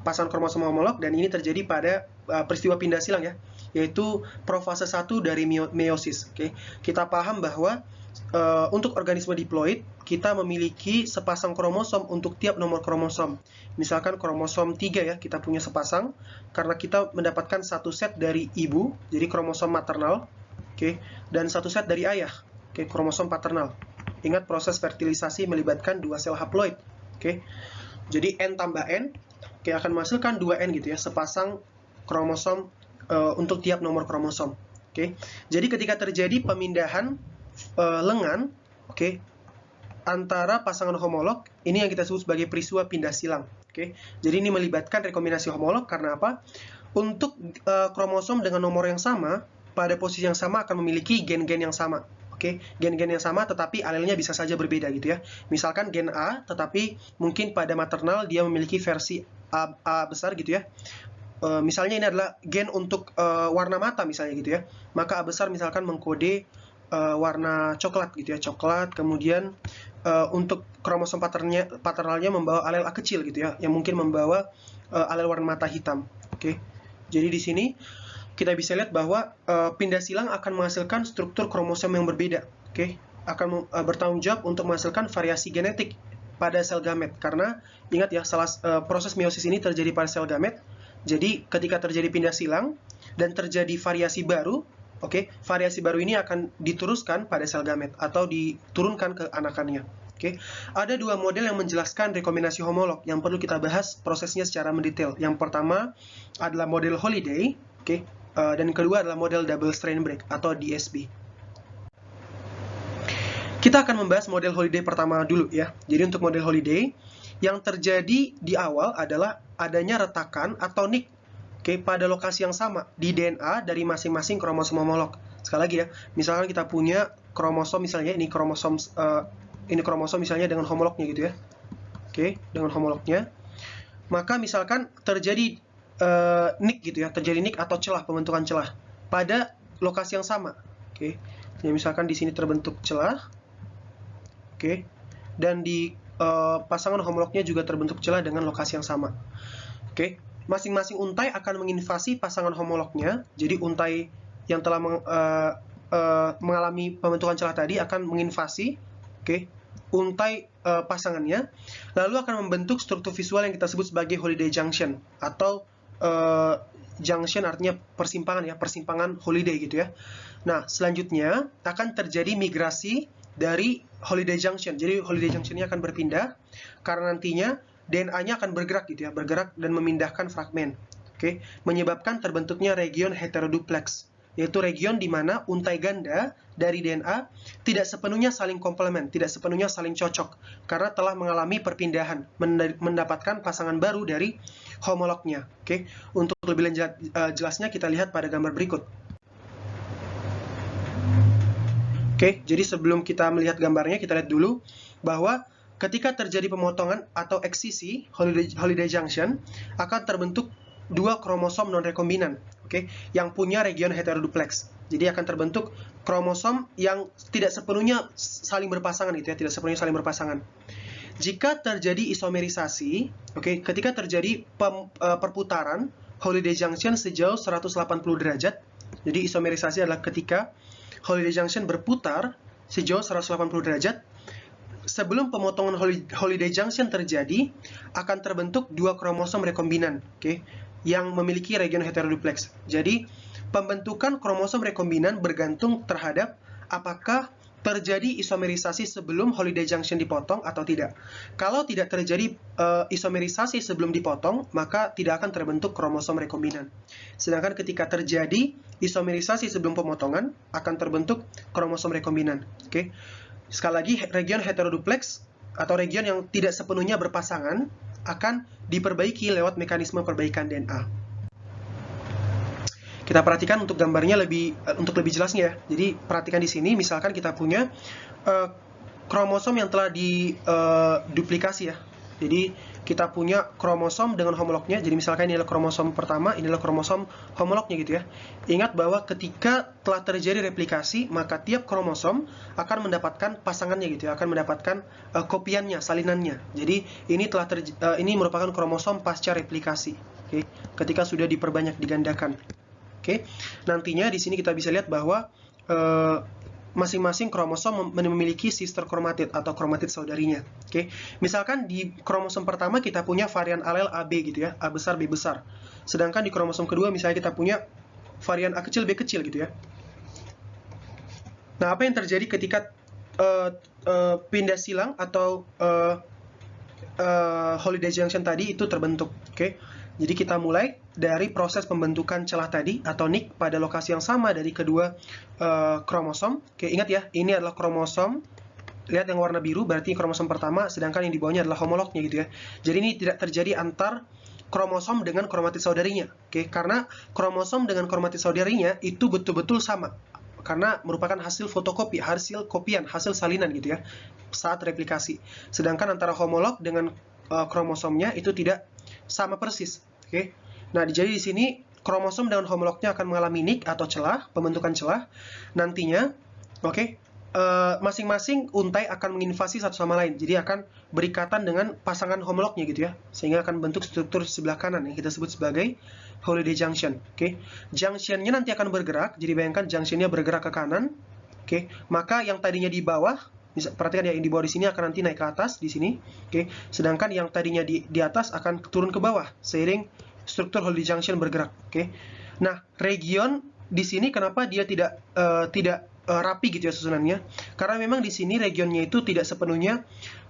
pasangan kromosom homolog, dan ini terjadi pada peristiwa pindah silang ya, yaitu profase 1 dari meiosis. Oke, kita paham bahwa untuk organisme diploid, kita memiliki sepasang kromosom untuk tiap nomor kromosom. Misalkan kromosom 3 ya, kita punya sepasang, karena kita mendapatkan satu set dari ibu, jadi kromosom maternal, oke, dan satu set dari ayah, oke, kromosom paternal. Ingat proses fertilisasi melibatkan dua sel haploid, oke. Jadi N tambah N, oke, akan menghasilkan 2N gitu ya, sepasang kromosom untuk tiap nomor kromosom, oke. Jadi ketika terjadi pemindahan lengan, oke, antara pasangan homolog, ini yang kita sebut sebagai peristiwa pindah silang. Oke, jadi ini melibatkan rekombinasi homolog karena apa? Untuk kromosom dengan nomor yang sama pada posisi yang sama akan memiliki gen-gen yang sama. Oke, gen-gen yang sama tetapi alelnya bisa saja berbeda gitu ya. Misalkan gen A, tetapi mungkin pada maternal dia memiliki versi A besar gitu ya. Misalnya ini adalah gen untuk warna mata misalnya gitu ya. Maka A besar misalkan mengkode warna coklat gitu ya, coklat. Kemudian untuk kromosom paternalnya membawa alel A kecil gitu ya, yang mungkin membawa alel warna mata hitam. Oke, jadi di sini kita bisa lihat bahwa pindah silang akan menghasilkan struktur kromosom yang berbeda. Oke, akan bertanggung jawab untuk menghasilkan variasi genetik pada sel gamet. Karena ingat ya, proses meiosis ini terjadi pada sel gamet. Jadi ketika terjadi pindah silang dan terjadi variasi baru, oke, variasi baru ini akan diteruskan pada sel gamet atau diturunkan ke anakannya. Oke, ada dua model yang menjelaskan rekombinasi homolog yang perlu kita bahas prosesnya secara mendetail. Yang pertama adalah model Holliday, oke, dan kedua adalah model double strand break atau DSB. Kita akan membahas model holiday pertama dulu ya. Jadi untuk model holiday, yang terjadi di awal adalah adanya retakan atau nick, pada lokasi yang sama di DNA dari masing-masing kromosom homolog. Sekali lagi ya, misalkan kita punya kromosom misalnya ini kromosom misalnya dengan homolognya gitu ya. Dengan homolognya. Maka misalkan terjadi nick gitu ya, terjadi nick atau celah, pembentukan celah pada lokasi yang sama. Ya, misalkan di sini terbentuk celah. Dan di pasangan homolognya juga terbentuk celah dengan lokasi yang sama. Masing-masing untai akan menginvasi pasangan homolognya. Jadi untai yang telah mengalami pembentukan celah tadi akan menginvasi untai pasangannya, lalu akan membentuk struktur visual yang kita sebut sebagai holiday junction, atau junction artinya persimpangan ya, persimpangan holiday gitu ya. Nah, selanjutnya akan terjadi migrasi dari holiday junction. Jadi holiday junction-nya akan berpindah karena nantinya DNA-nya akan bergerak gitu ya, bergerak dan memindahkan fragmen. Menyebabkan terbentuknya region heteroduplex, yaitu region di mana untai ganda dari DNA tidak sepenuhnya saling komplement, tidak sepenuhnya saling cocok karena telah mengalami perpindahan, mendapatkan pasangan baru dari homolognya. Untuk lebih jelasnya kita lihat pada gambar berikut. Jadi sebelum kita melihat gambarnya, kita lihat dulu bahwa ketika terjadi pemotongan atau eksisi holiday junction, akan terbentuk dua kromosom non-rekombinan, yang punya region heteroduplex. Jadi akan terbentuk kromosom yang tidak sepenuhnya saling berpasangan gitu ya, tidak sepenuhnya saling berpasangan. Jika terjadi isomerisasi, ketika terjadi perputaran holiday junction sejauh 180 derajat. Jadi isomerisasi adalah ketika holiday junction berputar sejauh 180 derajat. Sebelum pemotongan holiday junction terjadi, akan terbentuk dua kromosom rekombinan, yang memiliki region heteroduplex. Jadi, pembentukan kromosom rekombinan bergantung terhadap apakah terjadi isomerisasi sebelum holiday junction dipotong atau tidak. Kalau tidak terjadi isomerisasi sebelum dipotong, maka tidak akan terbentuk kromosom rekombinan. Sedangkan ketika terjadi isomerisasi sebelum pemotongan, akan terbentuk kromosom rekombinan. Sekali lagi, region heteroduplex atau region yang tidak sepenuhnya berpasangan akan diperbaiki lewat mekanisme perbaikan DNA. Kita perhatikan untuk gambarnya untuk lebih jelasnya ya. Jadi perhatikan di sini, misalkan kita punya kromosom yang telah diduplikasi ya. Jadi kita punya kromosom dengan homolognya. Jadi misalkan ini adalah kromosom pertama, ini adalah kromosom homolognya gitu ya. Ingat bahwa ketika telah terjadi replikasi, maka tiap kromosom akan mendapatkan pasangannya gitu ya, akan mendapatkan kopiannya, salinannya. Jadi ini merupakan kromosom pasca replikasi. Ketika sudah diperbanyak, digandakan. Nantinya di sini kita bisa lihat bahwa masing-masing kromosom memiliki sister chromatid atau kromatid saudarinya. Misalkan di kromosom pertama kita punya varian alel AB gitu ya, A besar B besar. Sedangkan di kromosom kedua misalnya kita punya varian A kecil B kecil gitu ya. Nah, apa yang terjadi ketika pindah silang atau holiday junction tadi itu terbentuk? Jadi kita mulai dari proses pembentukan celah tadi atau nick pada lokasi yang sama dari kedua kromosom. Ingat ya, ini adalah kromosom. Lihat yang warna biru berarti kromosom pertama, sedangkan yang di bawahnya adalah homolognya gitu ya. Jadi ini tidak terjadi antar kromosom dengan kromatid saudarinya. Karena kromosom dengan kromatid saudarinya itu betul-betul sama. Karena merupakan hasil fotokopi, hasil kopian, hasil salinan gitu ya saat replikasi. Sedangkan antara homolog dengan kromosomnya itu tidak sama persis. Nah, jadi di sini kromosom dengan homolognya akan mengalami nick atau celah, pembentukan celah. Nantinya, masing-masing untai akan menginvasi satu sama lain. Jadi akan berikatan dengan pasangan homolognya gitu ya, sehingga akan bentuk struktur sebelah kanan yang kita sebut sebagai holiday junction. Junctionnya nanti akan bergerak. Jadi bayangkan junctionnya bergerak ke kanan. Maka yang tadinya di bawah, perhatikan ya, yang di bawah di sini akan nanti naik ke atas di sini. Sedangkan yang tadinya di atas akan turun ke bawah seiring struktur holiday junction bergerak. Nah, region di sini kenapa dia tidak rapi gitu ya susunannya? Karena memang di sini regionnya itu tidak sepenuhnya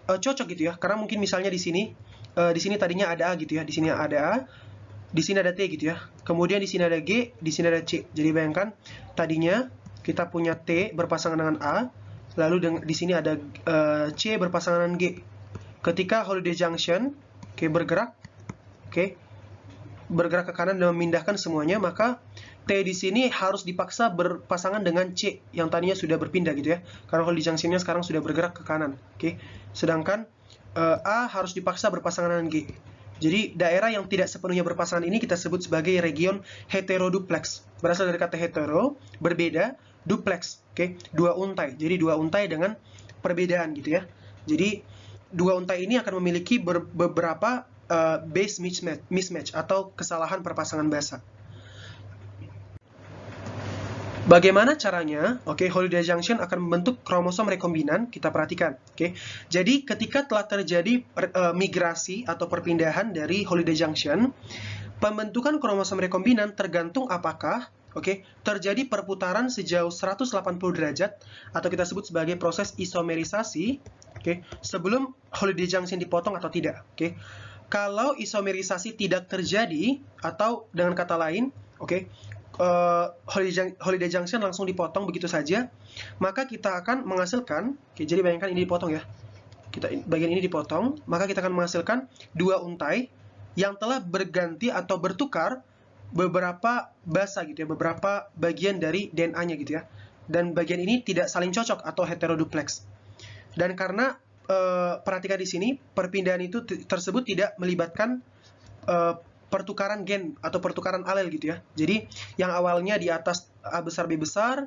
cocok gitu ya. Karena mungkin misalnya di sini tadinya ada A gitu ya, di sini ada A, di sini ada T gitu ya. Kemudian di sini ada G, di sini ada C. Jadi bayangkan tadinya kita punya T berpasangan dengan A, lalu di sini ada C berpasangan dengan G. Ketika holiday junction bergerak ke kanan dan memindahkan semuanya, maka T di sini harus dipaksa berpasangan dengan C yang tadinya sudah berpindah gitu ya, karena holiday junctionnya sekarang sudah bergerak ke kanan. Sedangkan A harus dipaksa berpasangan dengan G. Jadi daerah yang tidak sepenuhnya berpasangan ini kita sebut sebagai region heteroduplex. Berasal dari kata hetero, berbeda, duplex, dua untai. Jadi dua untai dengan perbedaan gitu ya. Jadi dua untai ini akan memiliki beberapa base mismatch atau kesalahan perpasangan basa. Bagaimana caranya? Holiday junction akan membentuk kromosom rekombinan. Kita perhatikan. Jadi ketika telah terjadi migrasi atau perpindahan dari holiday junction, pembentukan kromosom rekombinan tergantung apakah terjadi perputaran sejauh 180 derajat atau kita sebut sebagai proses isomerisasi sebelum holiday junction dipotong atau tidak. Kalau isomerisasi tidak terjadi, atau dengan kata lain, holiday junction langsung dipotong begitu saja, maka kita akan menghasilkan, jadi bayangkan ini dipotong ya, bagian ini dipotong, maka kita akan menghasilkan dua untai yang telah berganti atau bertukar beberapa basa gitu ya, beberapa bagian dari DNA-nya gitu ya, dan bagian ini tidak saling cocok atau heteroduplex. Dan karena perhatikan di sini, perpindahan itu tersebut tidak melibatkan pertukaran gen atau pertukaran alel gitu ya. Jadi yang awalnya di atas A besar B besar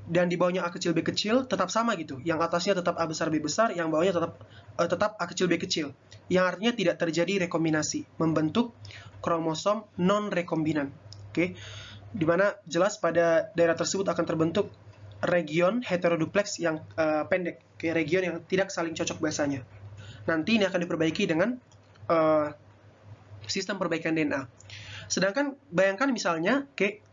dan di bawahnya A kecil B kecil tetap sama gitu. Yang atasnya tetap A besar B besar, yang bawahnya tetap A kecil B kecil. Yang artinya tidak terjadi rekombinasi, membentuk kromosom non rekombinan. Di mana jelas pada daerah tersebut akan terbentuk region heteroduplex yang pendek, region yang tidak saling cocok basanya. Nanti ini akan diperbaiki dengan sistem perbaikan DNA. Sedangkan bayangkan misalnya,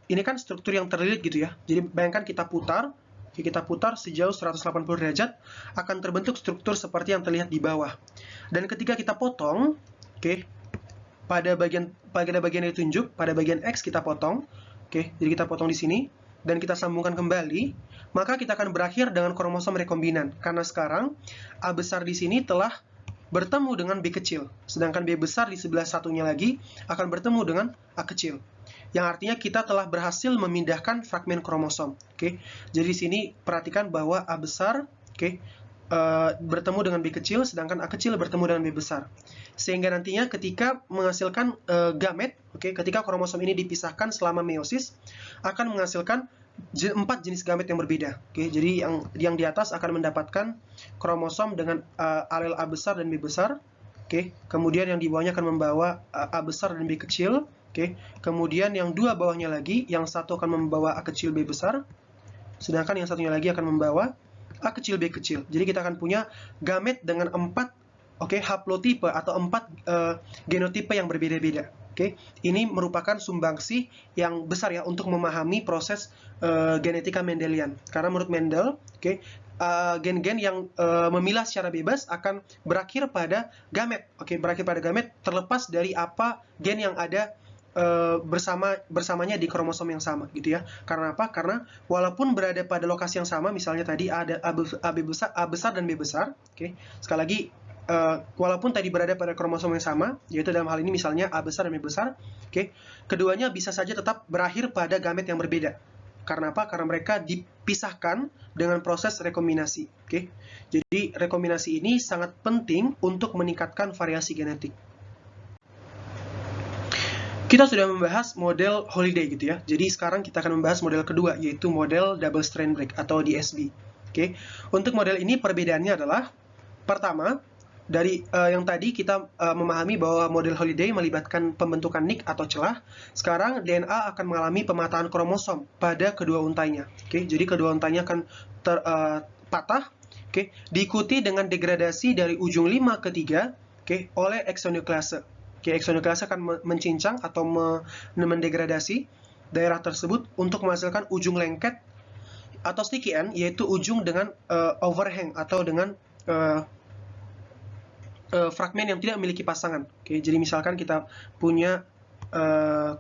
ini kan struktur yang terlilit gitu ya. Jadi bayangkan kita putar sejauh 180 derajat, akan terbentuk struktur seperti yang terlihat di bawah. Dan ketika kita potong, pada bagian yang ditunjuk, pada bagian X kita potong, jadi kita potong di sini, dan kita sambungkan kembali, maka kita akan berakhir dengan kromosom rekombinan. Karena sekarang A besar di sini telah bertemu dengan B kecil, sedangkan B besar di sebelah satunya lagi akan bertemu dengan A kecil. Yang artinya kita telah berhasil memindahkan fragmen kromosom. Jadi di sini perhatikan bahwa A besar bertemu dengan B kecil, sedangkan A kecil bertemu dengan B besar. Sehingga nantinya ketika menghasilkan gamet, ketika kromosom ini dipisahkan selama meiosis, akan menghasilkan 4 jenis gamet yang berbeda. Jadi yang di atas akan mendapatkan kromosom dengan alel A besar dan B besar. Kemudian yang di bawahnya akan membawa A besar dan B kecil. Kemudian yang dua bawahnya lagi, yang satu akan membawa A kecil B besar, sedangkan yang satunya lagi akan membawa A kecil B kecil. Jadi kita akan punya gamet dengan 4 haplotipe atau 4 genotipe yang berbeda-beda. Ini merupakan sumbangsih yang besar ya untuk memahami proses genetika Mendelian. Karena menurut Mendel, gen-gen yang memilah secara bebas akan berakhir pada gamet. Berakhir pada gamet terlepas dari apa gen yang ada bersamanya di kromosom yang sama gitu ya. Karena apa? Karena walaupun berada pada lokasi yang sama, misalnya tadi ada A besar dan B besar, sekali lagi walaupun tadi berada pada kromosom yang sama, yaitu dalam hal ini misalnya A besar dan B besar, keduanya bisa saja tetap berakhir pada gamet yang berbeda. Karena apa? Karena mereka dipisahkan dengan proses rekombinasi. Jadi rekombinasi ini sangat penting untuk meningkatkan variasi genetik. Kita sudah membahas model holiday gitu ya. Jadi sekarang kita akan membahas model kedua, yaitu model double strand break atau DSB. Untuk model ini perbedaannya adalah, pertama, dari yang tadi kita memahami bahwa model holiday melibatkan pembentukan nik atau celah. Sekarang DNA akan mengalami pemataan kromosom pada kedua untainya. Jadi kedua untainya akan patah, diikuti dengan degradasi dari ujung 5 ke 3 oleh exonuklease. Exonuklease akan mencincang atau mendegradasi daerah tersebut untuk menghasilkan ujung lengket atau sticky end, yaitu ujung dengan overhang atau dengan fragmen yang tidak memiliki pasangan. Jadi misalkan kita punya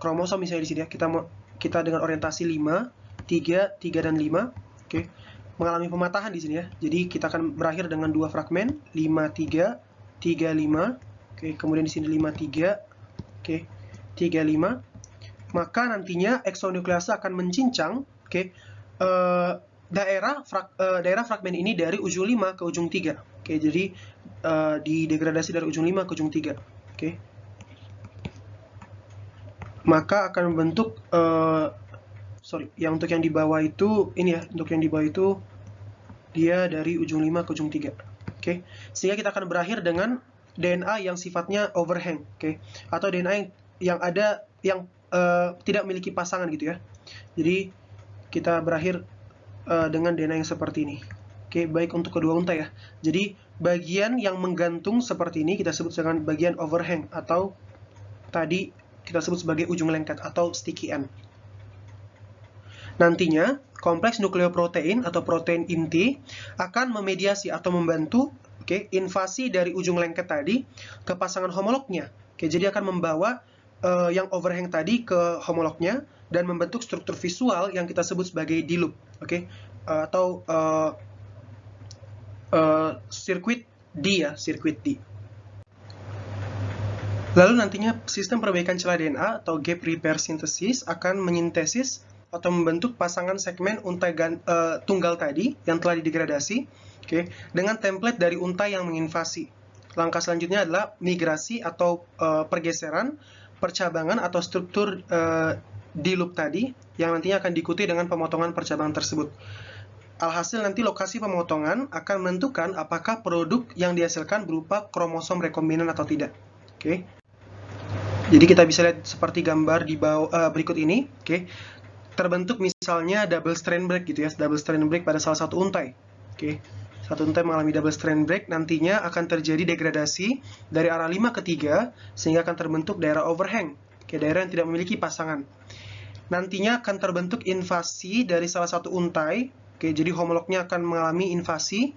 kromosom misalnya di sini ya, kita dengan orientasi 5, 3, 3 dan 5. mengalami pematahan di sini ya. Jadi kita akan berakhir dengan 2 fragmen, 53, 35. Oke, kemudian di sini 53. Oke, 35. Maka nantinya eksonuklease akan mencincang, oke, daerah fragmen ini dari ujung 5 ke ujung 3. Oke, jadi didegradasi dari ujung 5 ke ujung 3. Oke. Maka akan membentuk yang untuk yang di bawah itu ini ya, untuk yang di bawah itu dia dari ujung 5 ke ujung 3. Oke. Sehingga kita akan berakhir dengan DNA yang sifatnya overhang, oke. Atau DNA yang ada yang tidak memiliki pasangan gitu ya. Jadi kita berakhir dengan DNA yang seperti ini. Oke, baik untuk kedua untai ya. Jadi bagian yang menggantung seperti ini kita sebut dengan bagian overhang, atau tadi kita sebut sebagai ujung lengket atau sticky end. Nantinya, kompleks nukleoprotein atau protein inti akan memediasi atau membantu invasi dari ujung lengket tadi ke pasangan homolognya. Jadi akan membawa yang overhang tadi ke homolognya dan membentuk struktur visual yang kita sebut sebagai D-loop. Atau sirkuit D ya, sirkuit D. Lalu nantinya sistem perbaikan celah DNA atau gap repair synthesis akan menyintesis atau membentuk pasangan segmen untai tunggal tadi yang telah didegradasi, dengan template dari untai yang menginvasi. Langkah selanjutnya adalah migrasi atau pergeseran, percabangan atau struktur D-loop tadi yang nantinya akan diikuti dengan pemotongan percabangan tersebut. Alhasil nanti lokasi pemotongan akan menentukan apakah produk yang dihasilkan berupa kromosom rekombinan atau tidak. Jadi kita bisa lihat seperti gambar di bawah berikut ini. Terbentuk misalnya double strand break gitu ya, double strand break pada salah satu untai. Satu untai mengalami double strand break, nantinya akan terjadi degradasi dari arah 5 ke 3 sehingga akan terbentuk daerah overhang, daerah yang tidak memiliki pasangan. Nantinya akan terbentuk invasi dari salah satu untai, jadi homolognya akan mengalami invasi,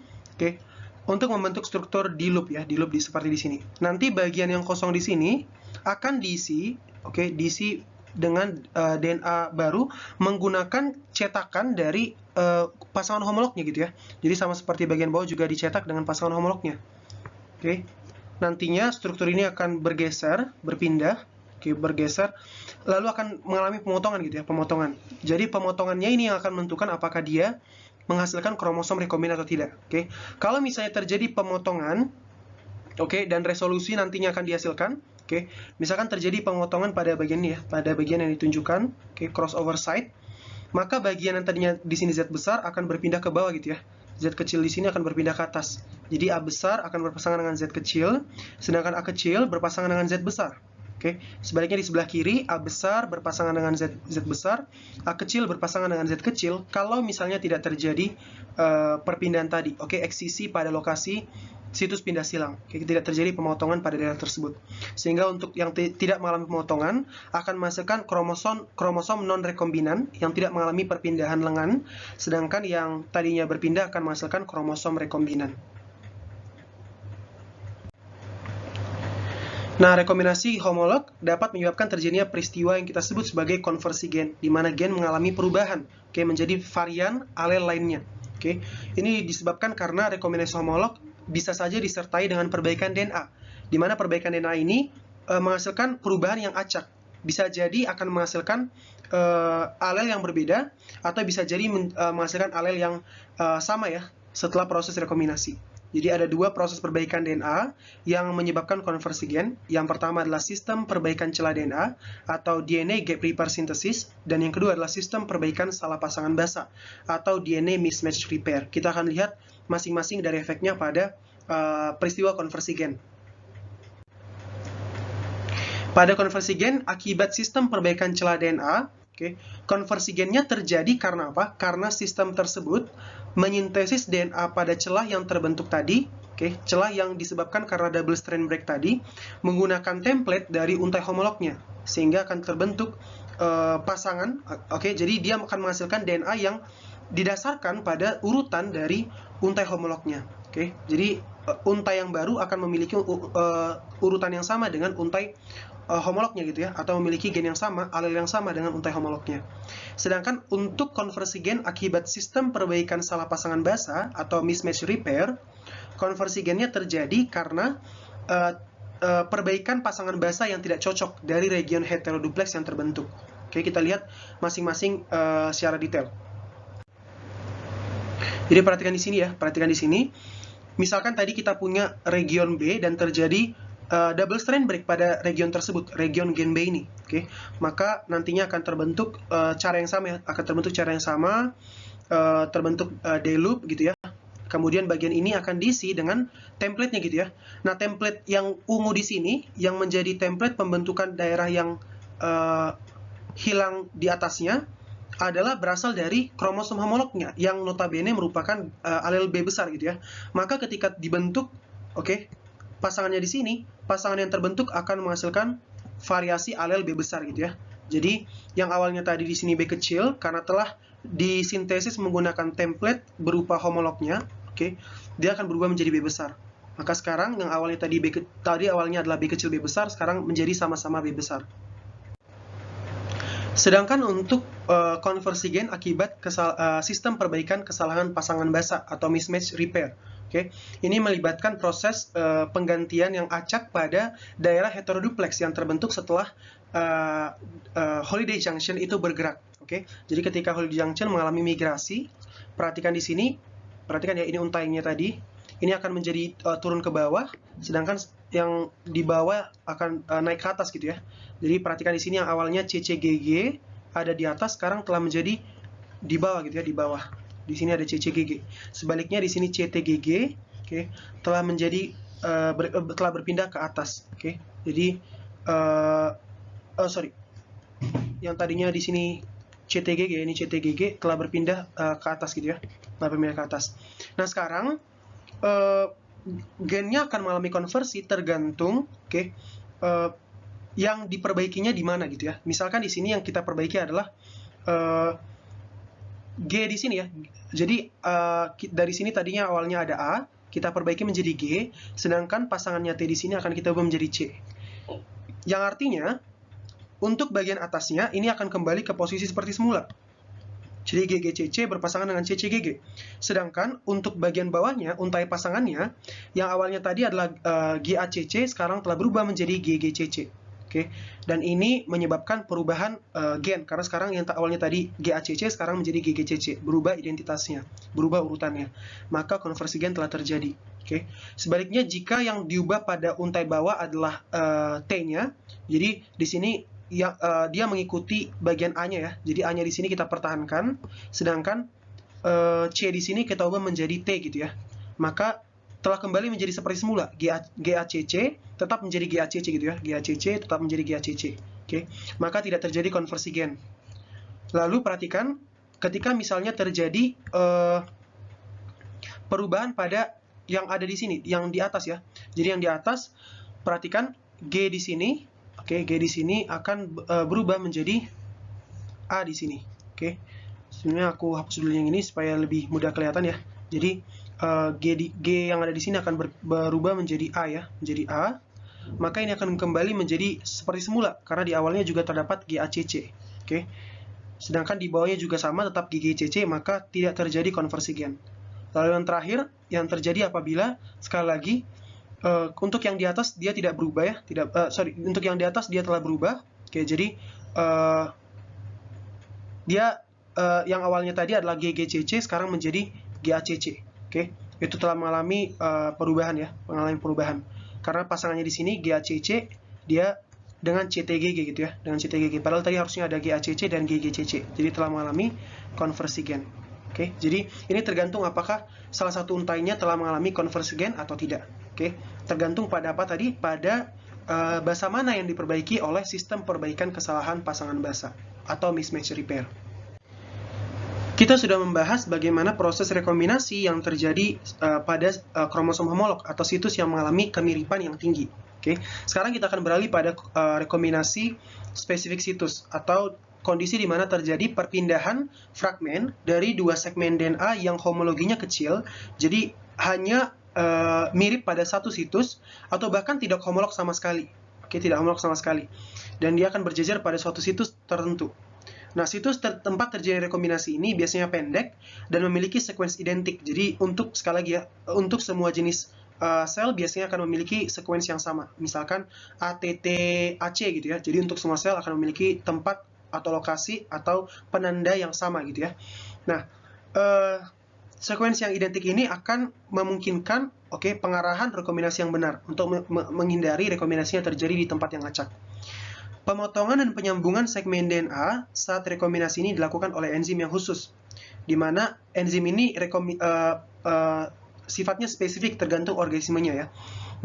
untuk membentuk struktur D-loop ya, D-loop seperti di sini. Nanti bagian yang kosong di sini akan diisi, diisi dengan DNA baru menggunakan cetakan dari pasangan homolognya gitu ya. Jadi sama seperti bagian bawah juga dicetak dengan pasangan homolognya. Nantinya struktur ini akan bergeser, berpindah, bergeser, lalu akan mengalami pemotongan gitu ya, pemotongan. Jadi pemotongannya ini yang akan menentukan apakah dia menghasilkan kromosom rekombinan atau tidak. Kalau misalnya terjadi pemotongan, dan resolusi nantinya akan dihasilkan. Misalkan terjadi pemotongan pada bagian ini ya, pada bagian yang ditunjukkan, crossover site, maka bagian yang tadinya di sini Z besar akan berpindah ke bawah gitu ya. Z kecil di sini akan berpindah ke atas. Jadi A besar akan berpasangan dengan Z kecil, sedangkan A kecil berpasangan dengan Z besar. Sebaliknya di sebelah kiri, A besar berpasangan dengan Z besar, A kecil berpasangan dengan Z kecil, kalau misalnya tidak terjadi perpindahan tadi, eksisi pada lokasi situs pindah silang, tidak terjadi pemotongan pada daerah tersebut. Sehingga untuk yang tidak mengalami pemotongan akan menghasilkan kromosom non-rekombinan yang tidak mengalami perpindahan lengan, sedangkan yang tadinya berpindah akan menghasilkan kromosom rekombinan. Nah, rekombinasi homolog dapat menyebabkan terjadinya peristiwa yang kita sebut sebagai konversi gen, di mana gen mengalami perubahan menjadi varian alel lainnya. Ini disebabkan karena rekombinasi homolog bisa saja disertai dengan perbaikan DNA, di mana perbaikan DNA ini menghasilkan perubahan yang acak. Bisa jadi akan menghasilkan alel yang berbeda, atau bisa jadi menghasilkan alel yang sama ya setelah proses rekombinasi. Jadi ada dua proses perbaikan DNA yang menyebabkan konversi gen. Yang pertama adalah sistem perbaikan celah DNA atau DNA gap repair synthesis, dan yang kedua adalah sistem perbaikan salah pasangan basa atau DNA mismatch repair. Kita akan lihat masing-masing dari efeknya pada peristiwa konversi gen. Pada konversi gen, akibat sistem perbaikan celah DNA, konversi gennya terjadi karena apa? Karena sistem tersebut menyintesis DNA pada celah yang terbentuk tadi, celah yang disebabkan karena double strand break tadi, menggunakan template dari untai homolognya, sehingga akan terbentuk pasangan. Jadi dia akan menghasilkan DNA yang didasarkan pada urutan dari untai homolognya. Jadi untai yang baru akan memiliki urutan yang sama dengan untai homolognya gitu ya, atau memiliki gen yang sama, alel yang sama dengan untai homolognya. Sedangkan untuk konversi gen akibat sistem perbaikan salah pasangan basa atau mismatch repair, konversi gennya terjadi karena perbaikan pasangan basa yang tidak cocok dari region heteroduplex yang terbentuk. Oke, kita lihat masing-masing secara detail. Jadi perhatikan di sini ya, perhatikan di sini. Misalkan tadi kita punya region B dan terjadi double strand break pada region tersebut, region gen B ini. Oke, maka nantinya akan terbentuk cara yang sama ya, akan terbentuk cara yang sama, terbentuk D loop gitu ya. Kemudian bagian ini akan diisi dengan template-nya gitu ya. Nah, template yang ungu di sini yang menjadi template pembentukan daerah yang hilang di atasnya adalah berasal dari kromosom homolognya yang notabene merupakan alel B besar gitu ya. Maka ketika dibentuk, oke, pasangannya di sini, pasangan yang terbentuk akan menghasilkan variasi alel B besar gitu ya. Jadi yang awalnya tadi di sini B kecil karena telah disintesis menggunakan template berupa homolognya, oke, dia akan berubah menjadi B besar. Maka sekarang yang awalnya tadi awalnya adalah B kecil B besar, sekarang menjadi sama-sama B besar. Sedangkan untuk konversi gen akibat sistem perbaikan kesalahan pasangan basa atau mismatch repair, oke, ini melibatkan proses penggantian yang acak pada daerah heteroduplex yang terbentuk setelah holiday junction itu bergerak. Oke, jadi ketika holiday junction mengalami migrasi, perhatikan di sini, perhatikan ya, ini untainya tadi, ini akan menjadi turun ke bawah, sedangkan yang di bawah akan naik ke atas gitu ya. Jadi perhatikan di sini yang awalnya CCGG ada di atas, sekarang telah menjadi di bawah gitu ya, di bawah. Di sini ada CCGG. Sebaliknya di sini CTGG, oke, telah menjadi telah berpindah ke atas, oke. Jadi yang tadinya di sini CTGG, ini CTGG telah berpindah ke atas gitu ya, telah berpindah ke atas. Nah sekarang gennya akan mengalami konversi tergantung, oke, yang diperbaikinya di mana gitu ya. Misalkan di sini yang kita perbaiki adalah G di sini ya. Jadi dari sini tadinya awalnya ada A, kita perbaiki menjadi G, sedangkan pasangannya T di sini akan kita ubah menjadi C. Yang artinya untuk bagian atasnya ini akan kembali ke posisi seperti semula. Jadi GGCC berpasangan dengan CCGG. Sedangkan untuk bagian bawahnya, untai pasangannya, yang awalnya tadi adalah GACC, sekarang telah berubah menjadi GGCC. Oke, dan ini menyebabkan perubahan gen, karena sekarang yang awalnya tadi GACC, sekarang menjadi GGCC, berubah identitasnya, berubah urutannya. Maka konversi gen telah terjadi. Oke, sebaliknya jika yang diubah pada untai bawah adalah T-nya, jadi di sini ya, dia mengikuti bagian A-nya ya. Jadi A-nya di sini kita pertahankan, sedangkan C di sini kita ubah menjadi T gitu ya. Maka telah kembali menjadi seperti semula. GACC tetap menjadi GACC gitu ya. GACC tetap menjadi GACC. Oke. Maka tidak terjadi konversi gen. Lalu perhatikan ketika misalnya terjadi perubahan pada yang ada di sini, yang di atas ya. Jadi yang di atas, perhatikan G di sini. Oke, G di sini akan berubah menjadi A di sini. Oke. Sebenarnya aku hapus dulu yang ini supaya lebih mudah kelihatan ya. Jadi G yang ada di sini akan berubah menjadi A ya, menjadi A. Maka ini akan kembali menjadi seperti semula karena di awalnya juga terdapat GACC. Oke. Sedangkan di bawahnya juga sama, tetap GGCC, maka tidak terjadi konversi gen. Lalu yang terakhir yang terjadi apabila sekali lagi untuk yang di atas dia tidak berubah ya, untuk yang di atas dia telah berubah. Oke, jadi dia yang awalnya tadi adalah GGCC sekarang menjadi GACC. Oke, itu telah mengalami perubahan ya, mengalami perubahan. Karena pasangannya di sini GACC dia dengan CTGG gitu ya, dengan CTGG. Padahal tadi harusnya ada GACC dan GGCC. Jadi telah mengalami konversi gen. Oke, jadi ini tergantung apakah salah satu untainya telah mengalami konversi gen atau tidak. Oke, tergantung pada apa tadi? Pada basa mana yang diperbaiki oleh sistem perbaikan kesalahan pasangan basa atau mismatch repair. Kita sudah membahas bagaimana proses rekombinasi yang terjadi pada kromosom homolog atau situs yang mengalami kemiripan yang tinggi. Oke, sekarang kita akan beralih pada rekombinasi spesifik situs atau kondisi di mana terjadi perpindahan fragmen dari dua segmen DNA yang homologinya kecil, jadi hanya mirip pada satu situs atau bahkan tidak homolog sama sekali. Oke, tidak homolog sama sekali. Dan dia akan berjejer pada suatu situs tertentu. Nah, situs tempat terjadi rekombinasi ini biasanya pendek dan memiliki sekuens identik. Jadi untuk sekali lagi ya, untuk semua jenis sel biasanya akan memiliki sekuens yang sama. Misalkan ATTAC gitu ya. Jadi untuk semua sel akan memiliki tempat atau lokasi atau penanda yang sama gitu ya. Nah, sekuens yang identik ini akan memungkinkan pengarahan rekombinasi yang benar untuk menghindari rekombinasi yang terjadi di tempat yang acak. Pemotongan dan penyambungan segmen DNA saat rekombinasi ini dilakukan oleh enzim yang khusus, di mana enzim ini sifatnya spesifik tergantung organismenya ya.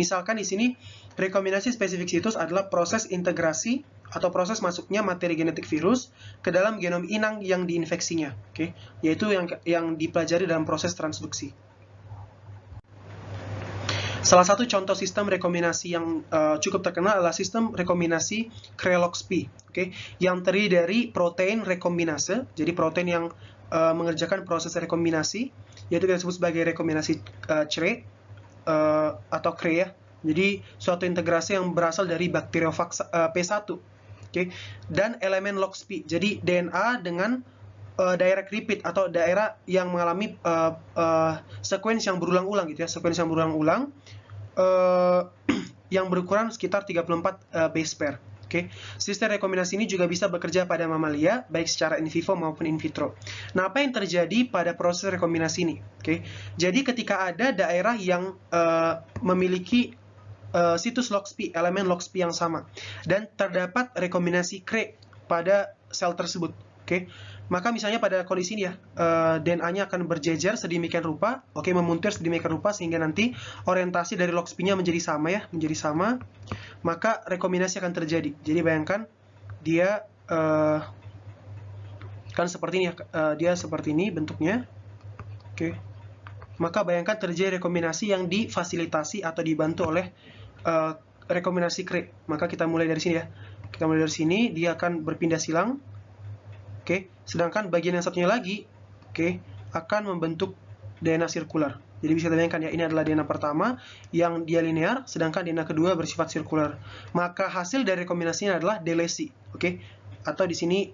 Misalkan di sini rekombinasi spesifik situs adalah proses integrasi atau proses masuknya materi genetik virus ke dalam genom inang yang diinfeksinya, yaitu yang dipelajari dalam proses transduksi. Salah satu contoh sistem rekombinasi yang cukup terkenal adalah sistem rekombinasi Krellox-P, yang terdiri dari protein rekombinase, jadi protein yang mengerjakan proses rekombinasi, yaitu kita sebut sebagai rekombinasi CRE atau CRE ya. Jadi suatu integrasi yang berasal dari bakteriofag P1, dan elemen LOXP, jadi DNA dengan direct repeat atau daerah yang mengalami sekuens yang berulang-ulang gitu ya, sekuens yang berulang-ulang yang berukuran sekitar 34 base pair. Sistem rekombinasi ini juga bisa bekerja pada mamalia, baik secara in vivo maupun in vitro. Nah, apa yang terjadi pada proses rekombinasi ini? Jadi ketika ada daerah yang memiliki situs LOXP, elemen LOXP yang sama, dan terdapat rekombinasi CRE pada sel tersebut, maka misalnya pada kondisi ini ya, DNA-nya akan berjejer sedemikian rupa, memuntir sedemikian rupa sehingga nanti orientasi dari LOXP-nya menjadi sama ya, maka rekombinasi akan terjadi. Jadi bayangkan dia kan seperti ini ya, dia seperti ini bentuknya, maka bayangkan terjadi rekombinasi yang difasilitasi atau dibantu oleh rekombinasi CRE. Maka kita mulai dari sini ya, dia akan berpindah silang. Sedangkan bagian yang satunya lagi, akan membentuk DNA sirkular. Jadi bisa bayangkan ya, ini adalah DNA pertama yang dia linear, sedangkan DNA kedua bersifat sirkular. Maka hasil dari rekombinasinya adalah delesi, Atau di sini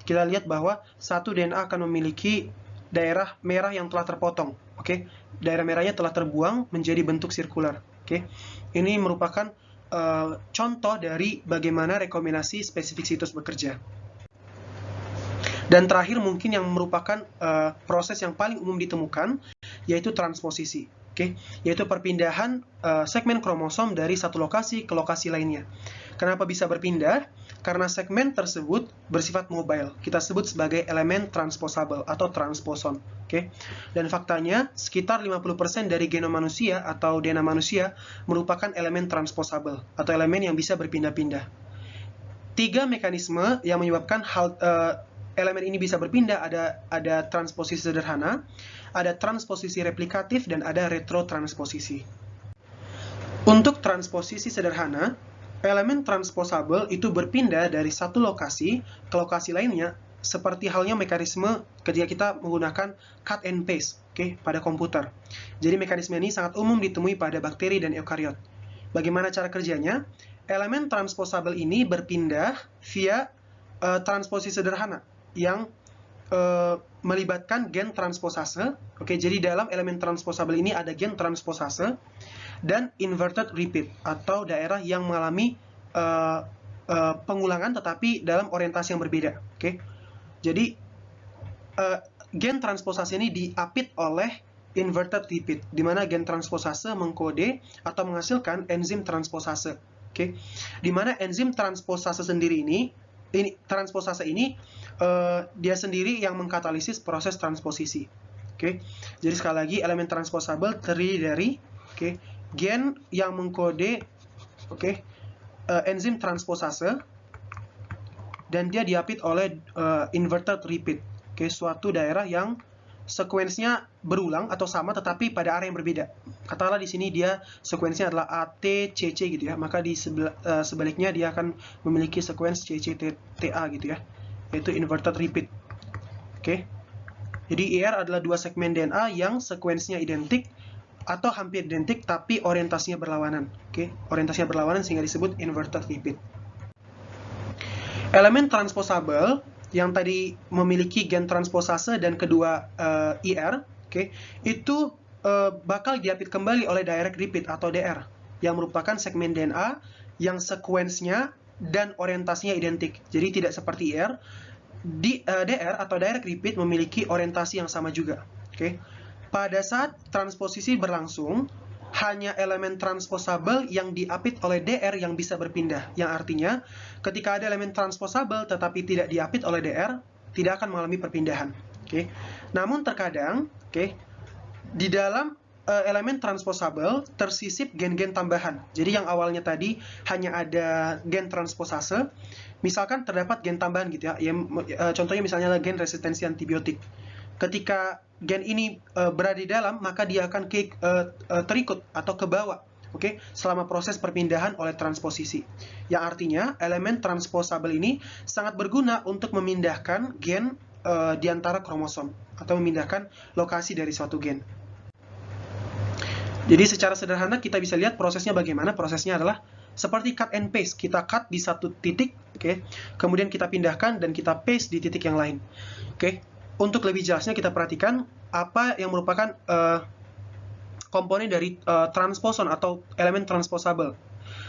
kita lihat bahwa satu DNA akan memiliki daerah merah yang telah terpotong, Daerah merahnya telah terbuang menjadi bentuk sirkular, Ini merupakan contoh dari bagaimana rekombinasi spesifik situs bekerja. Dan terakhir mungkin yang merupakan proses yang paling umum ditemukan, yaitu transposisi, yaitu perpindahan segmen kromosom dari satu lokasi ke lokasi lainnya. Kenapa bisa berpindah? Karena segmen tersebut bersifat mobile. Kita sebut sebagai elemen transposable atau transposon. Dan faktanya sekitar 50% dari genom manusia atau DNA manusia merupakan elemen transposable atau elemen yang bisa berpindah-pindah. 3 mekanisme yang menyebabkan elemen ini bisa berpindah ada transposisi sederhana, ada transposisi replikatif, dan ada retrotransposisi. Untuk transposisi sederhana, elemen transposable itu berpindah dari satu lokasi ke lokasi lainnya, seperti halnya mekanisme ketika kita menggunakan cut and paste pada komputer. Jadi mekanisme ini sangat umum ditemui pada bakteri dan eukariot. Bagaimana cara kerjanya? Elemen transposable ini berpindah via transposisi sederhana yang melibatkan gen transposase. Jadi dalam elemen transposable ini ada gen transposase dan inverted repeat atau daerah yang mengalami pengulangan tetapi dalam orientasi yang berbeda. Jadi gen transposase ini diapit oleh inverted repeat, di mana gen transposase mengkode atau menghasilkan enzim transposase. Di mana enzim transposase sendiri transposase ini dia sendiri yang mengkatalisis proses transposisi. Jadi sekali lagi elemen transposable terdiri dari gen yang mengkode enzim transposase dan dia diapit oleh inverted repeat, suatu daerah yang sekuensnya berulang atau sama tetapi pada area yang berbeda. Katakanlah di sini dia sekuensnya adalah ATCC gitu ya, maka di sebaliknya dia akan memiliki sekuens CCTA gitu ya, yaitu inverted repeat. Jadi IR adalah 2 segmen DNA yang sekuensnya identik atau hampir identik tapi orientasinya berlawanan. Oke, orientasinya berlawanan sehingga disebut inverted repeat. Elemen transposable yang tadi memiliki gen transposase dan kedua IR, oke, itu bakal diapit kembali oleh direct repeat atau DR, yang merupakan segmen DNA yang sekuensnya dan orientasinya identik. Jadi tidak seperti IR, DR atau direct repeat memiliki orientasi yang sama juga. Oke. Pada saat transposisi berlangsung, hanya elemen transposable yang diapit oleh DR yang bisa berpindah. Yang artinya, ketika ada elemen transposable tetapi tidak diapit oleh DR, tidak akan mengalami perpindahan. Oke. Namun terkadang, di dalam elemen transposable tersisip gen-gen tambahan. Jadi yang awalnya tadi hanya ada gen transposase, misalkan terdapat gen tambahan gitu ya. Contohnya misalnya gen resistensi antibiotik. Ketika gen ini berada di dalam, maka dia akan terikut atau ke bawah, selama proses perpindahan oleh transposisi. Yang artinya, elemen transposable ini sangat berguna untuk memindahkan gen di antara kromosom, atau memindahkan lokasi dari suatu gen. Jadi secara sederhana kita bisa lihat prosesnya bagaimana. Prosesnya adalah seperti cut and paste. Kita cut di satu titik, kemudian kita pindahkan dan kita paste di titik yang lain. Untuk lebih jelasnya kita perhatikan apa yang merupakan komponen dari transposon atau elemen transposable.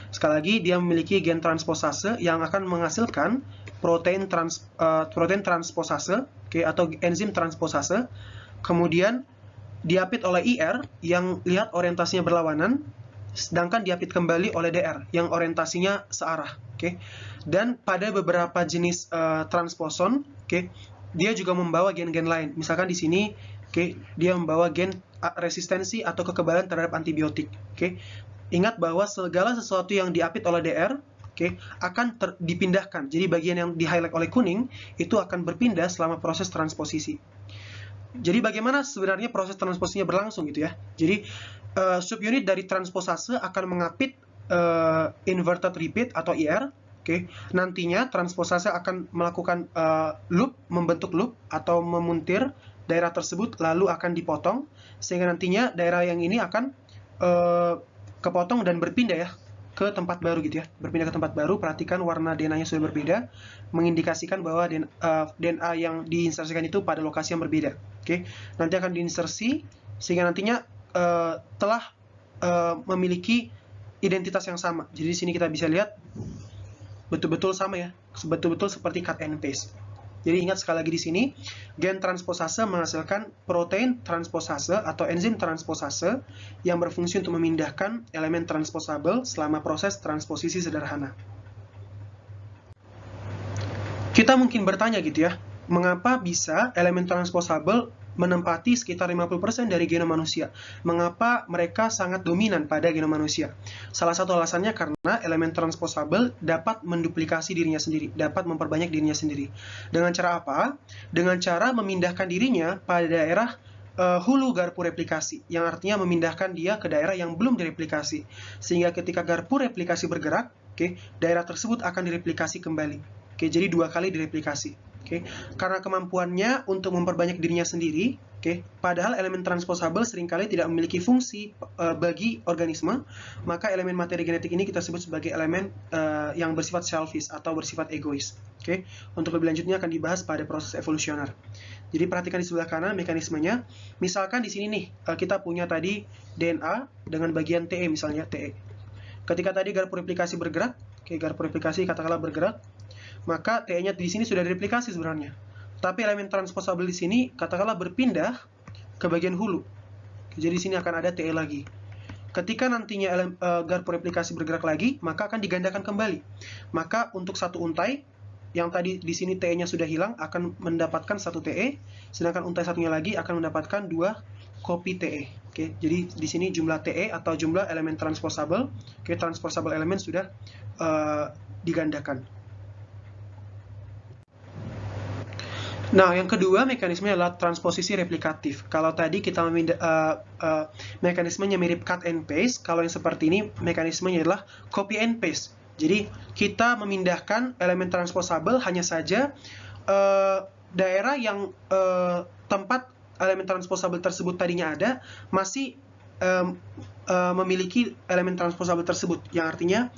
Sekali lagi, dia memiliki gen transposase yang akan menghasilkan protein transposase, atau enzim transposase. Kemudian diapit oleh IR yang lihat orientasinya berlawanan, sedangkan diapit kembali oleh DR yang orientasinya searah. Dan pada beberapa jenis transposon, dia juga membawa gen-gen lain. Misalkan di sini, dia membawa gen resistensi atau kekebalan terhadap antibiotik. Ingat bahwa segala sesuatu yang diapit oleh DR, akan dipindahkan. Jadi bagian yang di-highlight oleh kuning itu akan berpindah selama proses transposisi. Jadi bagaimana sebenarnya proses transposisinya berlangsung gitu ya. Jadi subunit dari transposase akan mengapit inverted repeat atau IR. Nantinya transposase akan melakukan loop, membentuk loop atau memuntir daerah tersebut, lalu akan dipotong sehingga nantinya daerah yang ini akan kepotong dan berpindah ya ke tempat baru gitu ya. Berpindah ke tempat baru. Perhatikan warna DNA-nya sudah berbeda, mengindikasikan bahwa DNA yang diinsersikan itu pada lokasi yang berbeda. Nanti akan diinsersi sehingga nantinya telah memiliki identitas yang sama. Jadi di sini kita bisa lihat betul-betul sama ya, betul-betul seperti cut and paste. Jadi ingat sekali lagi di sini, gen transposase menghasilkan protein transposase atau enzim transposase yang berfungsi untuk memindahkan elemen transposable selama proses transposisi sederhana. Kita mungkin bertanya gitu ya, mengapa bisa elemen transposable menempati sekitar 50% dari genom manusia? Mengapa mereka sangat dominan pada genom manusia? Salah satu alasannya karena elemen transposable dapat menduplikasi dirinya sendiri, dapat memperbanyak dirinya sendiri. Dengan cara apa? Dengan cara memindahkan dirinya pada daerah hulu garpu replikasi, yang artinya memindahkan dia ke daerah yang belum direplikasi. Sehingga ketika garpu replikasi bergerak, daerah tersebut akan direplikasi kembali. Jadi 2 kali direplikasi. Karena kemampuannya untuk memperbanyak dirinya sendiri, padahal elemen transposable seringkali tidak memiliki fungsi bagi organisme, maka elemen materi genetik ini kita sebut sebagai elemen yang bersifat selfish atau bersifat egois. Untuk lebih lanjutnya akan dibahas pada proses evolusioner. Jadi perhatikan di sebelah kanan mekanismenya. Misalkan di sini nih kita punya tadi DNA dengan bagian TE misalnya TE. Ketika tadi garpu replikasi bergerak, garpu replikasi katakanlah bergerak, maka TE-nya di sini sudah direplikasi sebenarnya. Tapi elemen transposable di sini katakanlah berpindah ke bagian hulu. Jadi di sini akan ada TE lagi. Ketika nantinya garpu replikasi bergerak lagi, maka akan digandakan kembali. Maka untuk satu untai yang tadi di sini TE-nya sudah hilang akan mendapatkan satu TE, sedangkan untai satunya lagi akan mendapatkan 2 kopi TE. Jadi di sini jumlah TE atau jumlah elemen transposable, transposable elemen sudah digandakan. Nah, yang kedua mekanismenya adalah transposisi replikatif. Kalau tadi kita mekanismenya mirip cut and paste, kalau yang seperti ini mekanismenya adalah copy and paste. Jadi kita memindahkan elemen transposable, hanya saja daerah yang tempat elemen transposable tersebut tadinya ada masih memiliki elemen transposable tersebut, yang artinya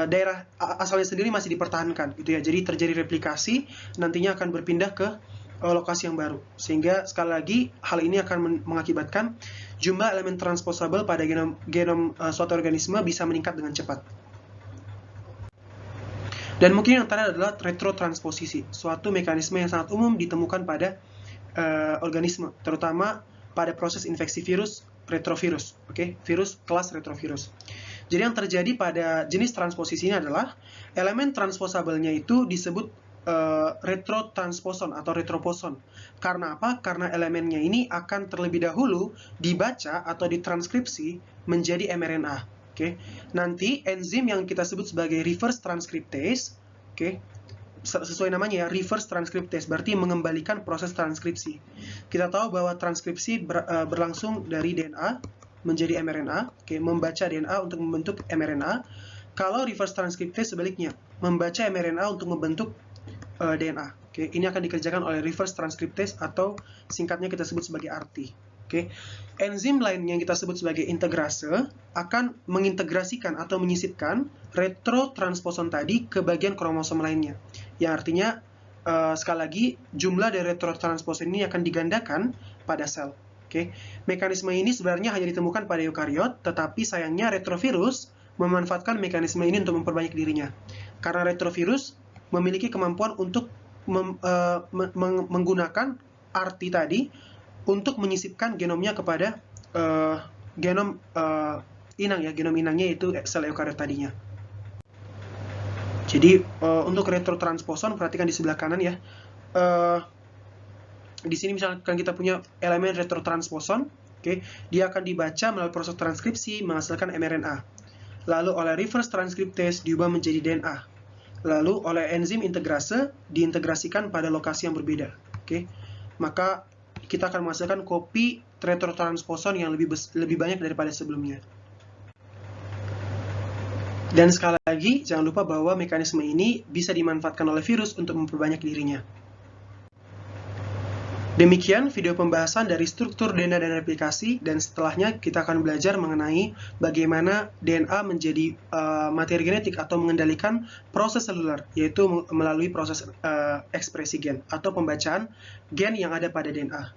daerah asalnya sendiri masih dipertahankan gitu ya. Jadi terjadi replikasi, nantinya akan berpindah ke lokasi yang baru, sehingga sekali lagi hal ini akan mengakibatkan jumlah elemen transposable pada genom suatu organisme bisa meningkat dengan cepat. Dan mungkin yang terakhir adalah retrotransposisi, suatu mekanisme yang sangat umum ditemukan pada organisme, terutama pada proses infeksi virus retrovirus, virus kelas retrovirus. Jadi yang terjadi pada jenis transposisi ini adalah elemen transposabelnya itu disebut retrotransposon atau retroposon. Karena apa? Karena elemennya ini akan terlebih dahulu dibaca atau ditranskripsi menjadi mRNA. Nanti enzim yang kita sebut sebagai reverse transcriptase, sesuai namanya ya, reverse transcriptase, berarti mengembalikan proses transkripsi. Kita tahu bahwa transkripsi berlangsung dari DNA menjadi mRNA, membaca DNA untuk membentuk mRNA. Kalau reverse transcriptase sebaliknya, membaca mRNA untuk membentuk DNA. Ini akan dikerjakan oleh reverse transcriptase atau singkatnya kita sebut sebagai RT. Enzim lain yang kita sebut sebagai integrase akan mengintegrasikan atau menyisipkan retrotransposon tadi ke bagian kromosom lainnya. Yang artinya sekali lagi jumlah dari retrotransposon ini akan digandakan pada sel. Mekanisme ini sebenarnya hanya ditemukan pada eukariot, tetapi sayangnya retrovirus memanfaatkan mekanisme ini untuk memperbanyak dirinya. Karena retrovirus memiliki kemampuan untuk menggunakan RT tadi untuk menyisipkan genomnya kepada genom inang ya, genom inangnya yaitu sel eukariot tadinya. Jadi untuk retrotransposon perhatikan di sebelah kanan ya. Di sini misalkan kita punya elemen retrotransposon, dia akan dibaca melalui proses transkripsi menghasilkan mRNA. Lalu oleh reverse transcriptase diubah menjadi DNA. Lalu oleh enzim integrase diintegrasikan pada lokasi yang berbeda. Maka kita akan menghasilkan kopi retrotransposon yang lebih banyak daripada sebelumnya. Dan sekali lagi, jangan lupa bahwa mekanisme ini bisa dimanfaatkan oleh virus untuk memperbanyak dirinya. Demikian video pembahasan dari struktur DNA dan replikasi, dan setelahnya kita akan belajar mengenai bagaimana DNA menjadi materi genetik atau mengendalikan proses seluler, yaitu melalui proses ekspresi gen atau pembacaan gen yang ada pada DNA.